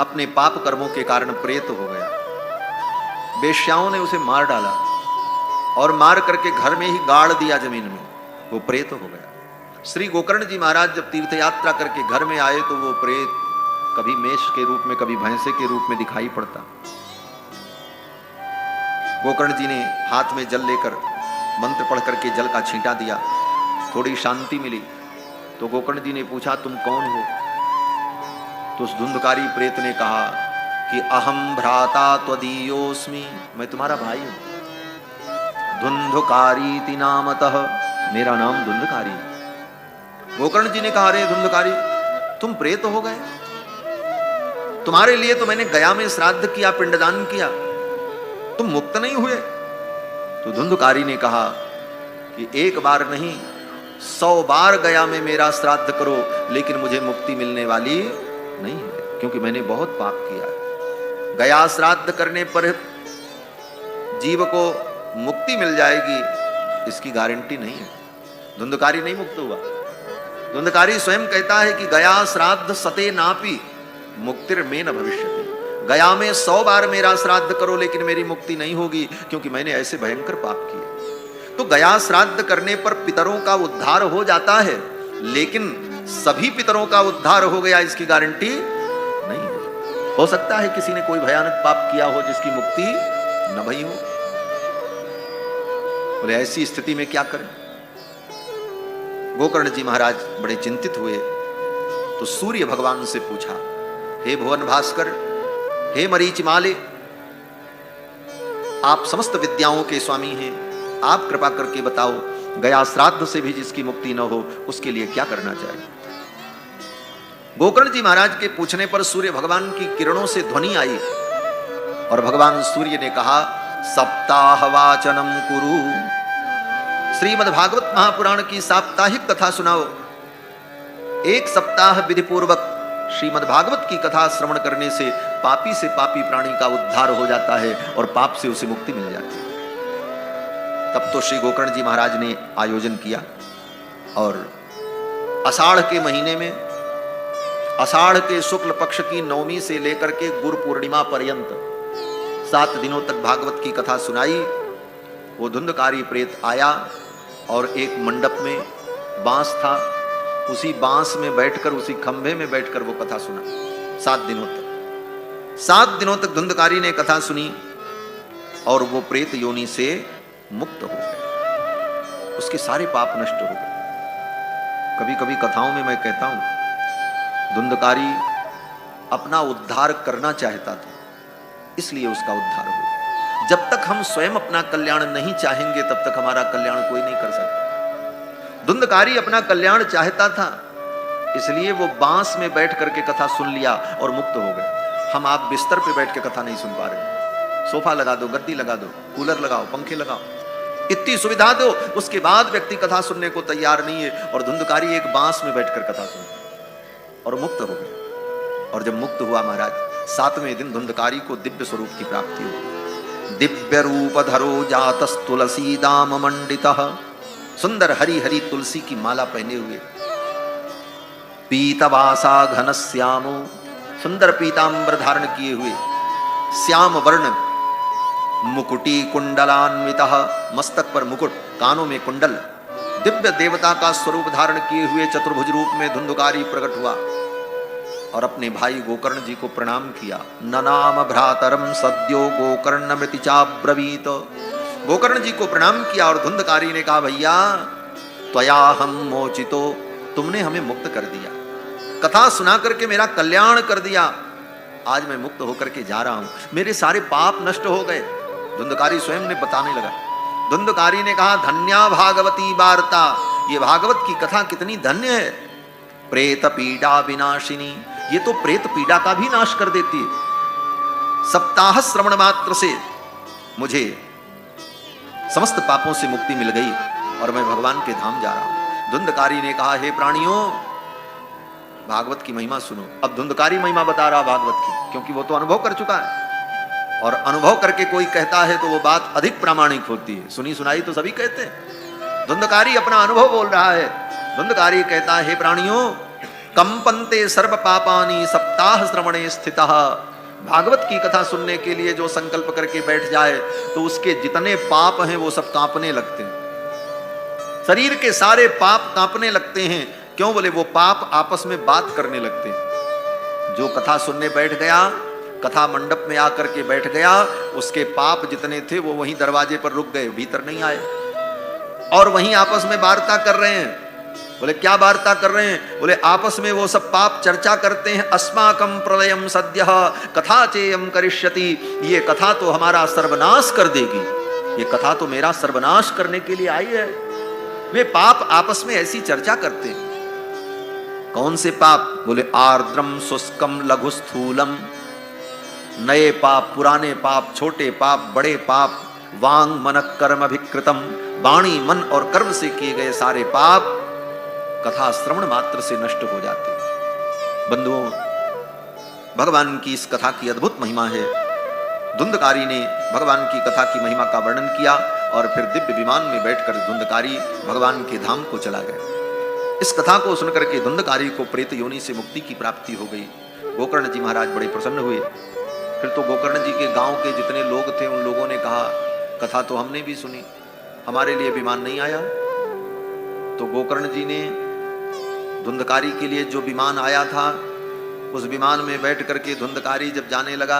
अपने पाप कर्मों के कारण प्रेत हो गया। वेश्याओं ने उसे मार डाला और मार करके घर में ही गाड़ दिया जमीन में, वो प्रेत हो गया। श्री गोकर्ण जी महाराज जब तीर्थ यात्रा करके घर में आए तो वो प्रेत कभी मेष के रूप में, कभी भैंसे के रूप में दिखाई पड़ता। गोकर्ण जी ने हाथ में जल लेकर मंत्र पढ़ करके जल का छींटा दिया, थोड़ी शांति मिली। तो गोकर्ण जी ने पूछा तुम कौन हो? तो उस धुंधकारी प्रेत ने कहा कि अहम भ्राता त्वदीयोस्मि, मैं तुम्हारा भाई हूं। धुंधकारी नामतः, मेरा नाम धुंधकारी। गोकर्ण जी ने कहा अरे धुंधकारी तुम प्रेत हो गए, तुम्हारे लिए तो मैंने गया में श्राद्ध किया, पिंडदान किया, तुम मुक्त नहीं हुए। तो धुंधकारी ने कहा कि एक बार नहीं 100 बार गया में मेरा श्राद्ध करो, लेकिन मुझे मुक्ति मिलने वाली नहीं है, क्योंकि मैंने बहुत पाप किया है। गया श्राद्ध करने पर जीव को मुक्ति मिल जाएगी इसकी गारंटी नहीं है। धुंधकारी नहीं मुक्त हुआ। धुंधकारी स्वयं कहता है कि गया श्राद्ध सते नापी मुक्तिर में न भविष्यति। गया में 100 बार मेरा श्राद्ध करो लेकिन मेरी मुक्ति नहीं होगी, क्योंकि मैंने ऐसे भयंकर पाप किए। तो गया श्राद्ध करने पर पितरों का उद्धार हो जाता है, लेकिन सभी पितरों का उद्धार हो गया इसकी गारंटी नहीं हो सकता है किसी ने कोई भयानक पाप किया हो जिसकी मुक्ति न भई हो। बोले ऐसी स्थिति में क्या करें? गोकर्ण जी महाराज बड़े चिंतित हुए, तो सूर्य भगवान से पूछा, हे भुवन भास्कर, हे मरीचिमाले, आप समस्त विद्याओं के स्वामी हैं, आप कृपा करके बताओ, गया श्राद्ध से भी जिसकी मुक्ति न हो उसके लिए क्या करना चाहिए? गोकर्ण जी महाराज के पूछने पर सूर्य भगवान की किरणों से ध्वनि आई और भगवान सूर्य ने कहा, सप्ताह वाचनम कुरु। श्रीमद् भागवत महापुराण की साप्ताहिक कथा सुनाओ। एक सप्ताह विधि पूर्वक श्रीमद् भागवत की कथा श्रवण करने से पापी प्राणी का उद्धार हो जाता है और पाप से उसे मुक्ति मिल जाती है। तब तो श्री गोकर्ण जी महाराज ने आयोजन किया और आषाढ़ के महीने में, आषाढ़ के शुक्ल पक्ष की नवमी से लेकर के गुरु पूर्णिमा पर्यंत 7 दिनों तक भागवत की कथा सुनाई। वो धुंधकारी प्रेत आया और एक मंडप में बांस था, उसी बांस में बैठकर, उसी खंभे में बैठकर वो कथा सुना 7 दिनों तक। 7 दिनों तक धुंधकारी ने कथा सुनी और वो प्रेत योनि से मुक्त हो गए, उसके सारे पाप नष्ट हो गए। कभी कभी कथाओं में मैं कहता हूं, धुंधकारी अपना उद्धार करना चाहता था, इसलिए उसका उद्धार हो। जब तक हम स्वयं अपना कल्याण नहीं चाहेंगे तब तक हमारा कल्याण कोई नहीं कर सकता। धुंधकारी अपना कल्याण चाहता था, इसलिए वो बांस में बैठ करके कथा सुन लिया और मुक्त हो गए। हम आप बिस्तर पे बैठ के कथा नहीं सुन पा रहे। सोफा लगा दो, गद्दी लगा दो, कूलर लगाओ, पंखे लगाओ, इतनी सुविधा दो, उसके बाद व्यक्ति कथा सुनने को तैयार नहीं है। और धुंधकारी एक बांस में बैठकर कथा सुन और मुक्त हो गए। और जब मुक्त हुआ महाराज, 7वें दिन धुंधकारी को दिव्य स्वरूप की प्राप्ति हुई। दिव्य रूप धरो जातस तुलसी दाम मंडितः, सुंदर हरी हरी तुलसी की माला पहने हुए, पीतवासा घन श्यामो, सुंदर पीतांबर धारण किए हुए, श्याम वर्ण, मुकुटी कुंडलान्वितः, मस्तक पर मुकुट, कानों में कुंडल, दिव्य देवता का स्वरूप धारण किए हुए चतुर्भुज रूप में धुंधकारी प्रकट हुआ और अपने भाई गोकर्ण जी को प्रणाम किया। ननाम भ्रातरम सद्यो गोकर्णमृति चाब्रवीत। गोकर्ण जी को प्रणाम किया और धुंधकारी ने कहा, भैया त्वया हम मोचितो, तुमने हमें मुक्त कर दिया, कथा सुना करके मेरा कल्याण कर दिया। आज मैं मुक्त होकर के जा रहा हूं, मेरे सारे पाप नष्ट हो गए। धुंधकारी स्वयं ने बताने लगा। धुंधकारी ने कहा, धन्या भागवती वार्ता, ये भागवत की कथा कितनी धन्य है। प्रेत पीड़ा विनाशिनी, ये तो प्रेत पीड़ा का भी नाश कर देती है। सप्ताह श्रवण मात्र से मुझे समस्त पापों से मुक्ति मिल गई और मैं भगवान के धाम जा रहा हूं। धुंधकारी ने कहा, हे प्राणियों, भागवत की महिमा सुनो। अब धुंधकारी महिमा बता रहा भागवत की, क्योंकि वो तो अनुभव कर चुका है और अनुभव करके कोई कहता है तो वो बात अधिक प्रामाणिक होती है। सुनी सुनाई तो सभी कहते हैं, धुंधकारी अपना अनुभव बोल रहा है। धुंधकारी कहता है, हे प्राणियों, कंपन्ते सर्व पापानि सप्ताह श्रवणे स्थितः। भागवत की कथा सुनने के लिए जो संकल्प करके बैठ जाए तो उसके जितने पाप हैं वो सब कांपने लगते हैं। शरीर के सारे पाप कांपने लगते हैं। क्यों? बोले वो पाप आपस में बात करने लगते हैं। जो कथा सुनने बैठ गया, कथा मंडप में आकर के बैठ गया, उसके पाप जितने थे वो वहीं दरवाजे पर रुक गए, भीतर नहीं आए और वहीं आपस में वार्ता कर रहे हैं। बोले क्या वार्ता कर रहे हैं? बोले आपस में वो सब पाप चर्चा करते हैं। अस्माकं प्रलयम सद्यः कथा चेयम करिष्यति, ये कथा तो हमारा सर्वनाश कर देगी, ये कथा तो मेरा सर्वनाश करने के लिए आई है। वे पाप आपस में ऐसी चर्चा करते हैं। कौन से पाप? बोले आर्द्रम शुष्कम लघु स्थूलम, नए पाप, पुराने पाप, छोटे पाप, बड़े पाप, वांग मन कर्म अभिकृतम, वाणी मन और कर्म से किए गए सारे पाप कथा श्रवण मात्र से नष्ट हो जाते हैं। बंधुओं, भगवान की इस कथा की अद्भुत महिमा है। धुंधकारी ने भगवान की कथा की महिमा का वर्णन किया और फिर दिव्य विमान में बैठकर धुंधकारी भगवान के धाम को चला गया। इस कथा को सुनकर के धुंधकारी को प्रेत योनि से मुक्ति की प्राप्ति हो गई। गोकर्ण जी महाराज बड़े प्रसन्न हुए। फिर तो गोकर्ण जी के गांव के जितने लोग थे उन लोगों ने कहा, कथा तो हमने भी सुनी, हमारे लिए विमान नहीं आया? तो गोकर्ण जी ने धुंधकारी के लिए जो विमान आया था, उस विमान में बैठ करके धुंधकारी जब जाने लगा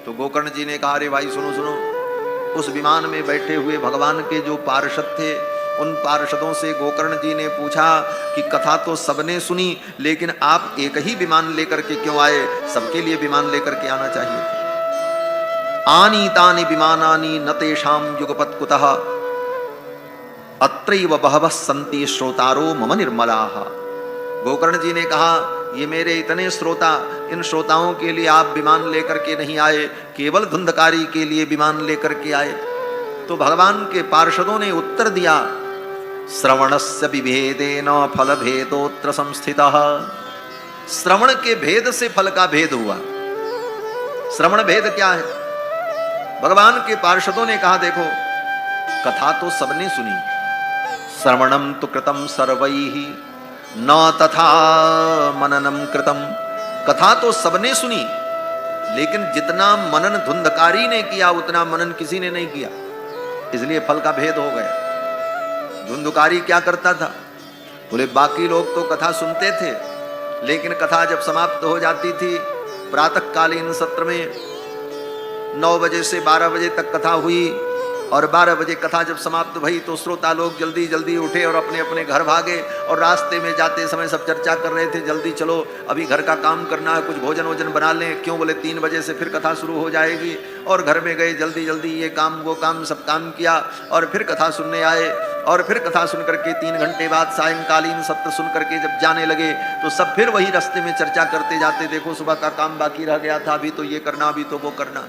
तो गोकर्ण जी ने कहा, अरे भाई सुनो सुनो, उस विमान में बैठे हुए भगवान के जो पार्षद थे, उन पार्षदों से गोकर्ण जी ने पूछा कि कथा तो सबने सुनी, लेकिन आप एक ही विमान लेकर के क्यों आए? सबके लिए विमान लेकर के आना चाहिए था। आनीतानि विमानानि न तेषां युगपत् कुतः अत्रैव बहवः सन्ति श्रोतारो मम निर्मलाः। गोकर्ण जी ने कहा, ये मेरे इतने श्रोता, इन श्रोताओं के लिए आप विमान लेकर के नहीं आए, केवल धुंधकारी के लिए विमान लेकर के आए। तो भगवान के पार्षदों ने उत्तर दिया, श्रवणस्य विभेदेन फल भेदोत्र संस्थितः। श्रवण के भेद से फल का भेद हुआ। श्रवण भेद क्या है? भगवान के पार्षदों ने कहा, देखो कथा तो सबने सुनी, श्रवणम तो कृतम सर्वैहि न तथा मननम कृतम। कथा तो सबने सुनी, लेकिन जितना मनन धुंधकारी ने किया उतना मनन किसी ने नहीं किया, इसलिए फल का भेद हो गया। धुंधकारी क्या करता था? बोले बाकी लोग तो कथा सुनते थे, लेकिन कथा जब समाप्त हो जाती थी, प्रातःकालीन सत्र में 9 बजे से 12 बजे तक कथा हुई, और 12 बजे कथा जब समाप्त भई तो श्रोता लोग जल्दी जल्दी उठे और अपने अपने घर भागे, और रास्ते में जाते समय सब चर्चा कर रहे थे, जल्दी चलो अभी घर का काम करना है, कुछ भोजन वोजन बना लें। क्यों? बोले 3 बजे से फिर कथा शुरू हो जाएगी। और घर में गए, जल्दी जल्दी ये काम वो काम सब काम किया, और फिर कथा सुनने आए। और फिर कथा सुन करके 3 घंटे बाद सायंकालीन सत्र सुन करके जब जाने लगे तो सब फिर वही रास्ते में चर्चा करते जाते, देखो सुबह का काम बाकी रह गया था, अभी तो ये करना, अभी तो वो करना।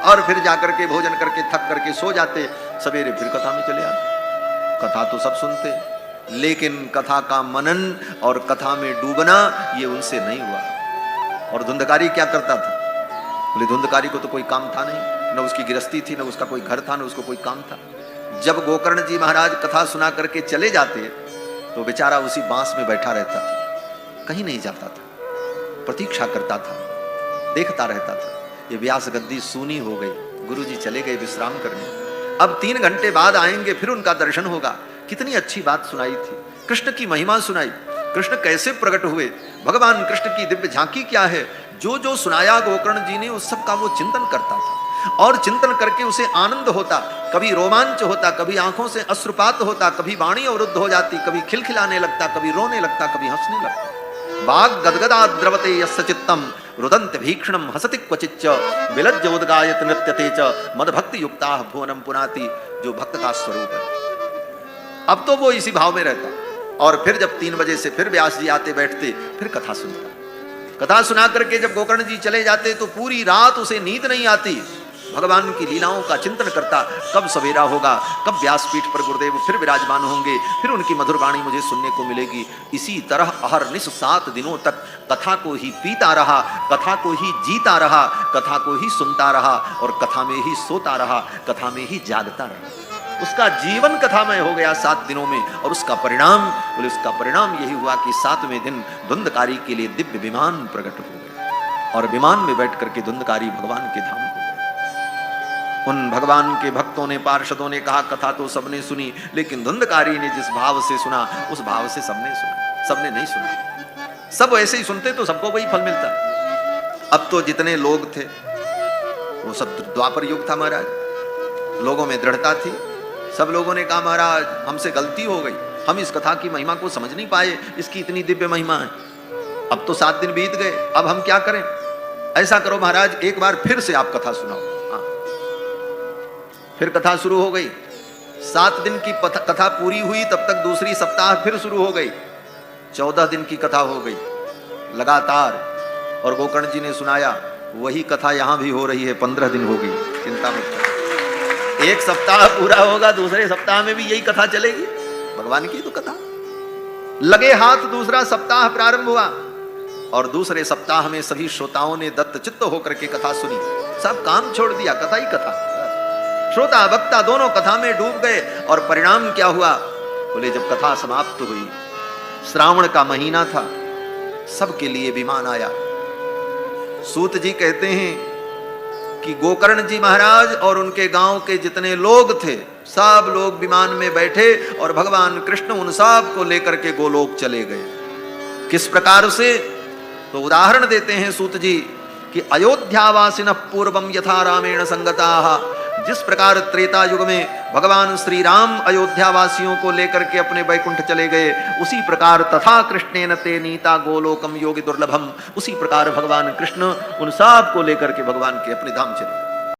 और फिर जाकर के भोजन करके थक करके सो जाते, सवेरे फिर कथा में चले आते। कथा तो सब सुनते, लेकिन कथा का मनन और कथा में डूबना ये उनसे नहीं हुआ। और धुंधकारी क्या करता था? बोले धुंधकारी को तो कोई काम था नहीं, न उसकी गृहस्थी थी, न उसका कोई घर था, न उसको कोई काम था। जब गोकर्ण जी महाराज कथा सुना करके चले जाते तो बेचारा उसी बांस में बैठा रहता था, कहीं नहीं जाता था, प्रतीक्षा करता था, देखता रहता था। ये व्यास गद्दी सूनी हो गई, गुरुजी चले गए विश्राम करने, अब 3 घंटे बाद आएंगे, फिर उनका दर्शन होगा। कितनी अच्छी बात सुनाई थी, कृष्ण की महिमा सुनाई, कृष्ण कैसे प्रकट हुए, भगवान कृष्ण की दिव्य झांकी क्या है, जो जो सुनाया गोकर्ण जी ने उस सब का वो चिंतन करता था। और चिंतन करके उसे आनंद होता, कभी रोमांच होता, कभी आंखों से अश्रुपात होता, कभी वाणी अवरुद्ध हो जाती, कभी खिलखिलाने लगता, कभी रोने लगता, कभी हंसने लगता। वाग गदगदा द्रवते यस्य चित्तम रुदंत भीक्षणम हसति क्वचिच्च विलज्जोद्गायत नृत्यते च मद भक्ति युक्ता भुवनम पुनाति। जो भक्त का स्वरूप है, अब तो वो इसी भाव में रहता। और फिर जब 3 बजे से फिर व्यास जी आते बैठते, फिर कथा सुनता। कथा सुना करके जब गोकर्ण जी चले जाते तो पूरी रात उसे नींद नहीं आती, भगवान की लीलाओं का चिंतन करता, कब सवेरा होगा, कब व्यासपीठ पर गुरुदेव फिर विराजमान होंगे, फिर उनकी मधुर वाणी मुझे सुनने को मिलेगी। इसी तरह अहरनिश 7 दिनों तक कथा को ही पीता रहा, कथा को ही जीता रहा, कथा को ही सुनता रहा, और कथा में ही सोता रहा, कथा में ही जागता रहा। उसका जीवन कथामय हो गया 7 दिनों में। और उसका परिणाम, बोले उसका परिणाम यही हुआ कि 7वें दिन धुंधकारी के लिए दिव्य विमान प्रकट हो गए, और विमान में बैठ करके धुंधकारी भगवान के धाम को। उन भगवान के भक्तों ने, पार्षदों ने कहा कथा तो सबने सुनी, लेकिन धुंधकारी ने जिस भाव से सुना उस भाव से सबने सुना, सबने नहीं सुना। सब ऐसे ही सुनते तो सबको वही फल मिलता। अब तो जितने लोग थे वो सब द्वापर युग था महाराज, लोगों में दृढ़ता थी। सब लोगों ने कहा महाराज हमसे गलती हो गई, हम इस कथा की महिमा को समझ नहीं पाए, इसकी इतनी दिव्य महिमा है। अब तो 7 दिन बीत गए, अब हम क्या करें? ऐसा करो महाराज, एक बार फिर से आप कथा सुनाओ। फिर कथा शुरू हो गई। 7 दिन की कथा पूरी हुई, तब तक दूसरी सप्ताह फिर शुरू हो गई। 14 दिन की कथा हो गई लगातार, और गोकर्ण जी ने सुनाया। वही कथा यहां भी हो रही है, 15 दिन हो गई, चिंता मत करो। एक सप्ताह पूरा होगा, दूसरे सप्ताह में भी यही कथा चलेगी, भगवान की तो कथा। लगे हाथ दूसरा सप्ताह प्रारंभ हुआ, और दूसरे सप्ताह में सभी श्रोताओं ने दत्त चित्त होकर के कथा सुनी। सब काम छोड़ दिया, कथा ही कथा। श्रोता वक्ता दोनों कथा में डूब गए। और परिणाम क्या हुआ? बोले जब कथा समाप्त हुई, श्रावण का महीना था, सबके लिए विमान आया। सूत जी कहते हैं कि गोकर्ण जी महाराज और उनके गांव के जितने लोग थे सब लोग विमान में बैठे और भगवान कृष्ण उन सब को लेकर के गोलोक चले गए। किस प्रकार से? तो उदाहरण देते हैं सूत जी कि अयोध्यावासिन पूर्वम यथा रामेण संगताः, जिस प्रकार त्रेता युग में भगवान श्री राम अयोध्या वासियों को लेकर के अपने वैकुंठ चले गए, उसी प्रकार तथा कृष्णेन ते नीता गोलोकम योगी दुर्लभम, उसी प्रकार भगवान कृष्ण उन सब को लेकर के भगवान के अपने धाम चले।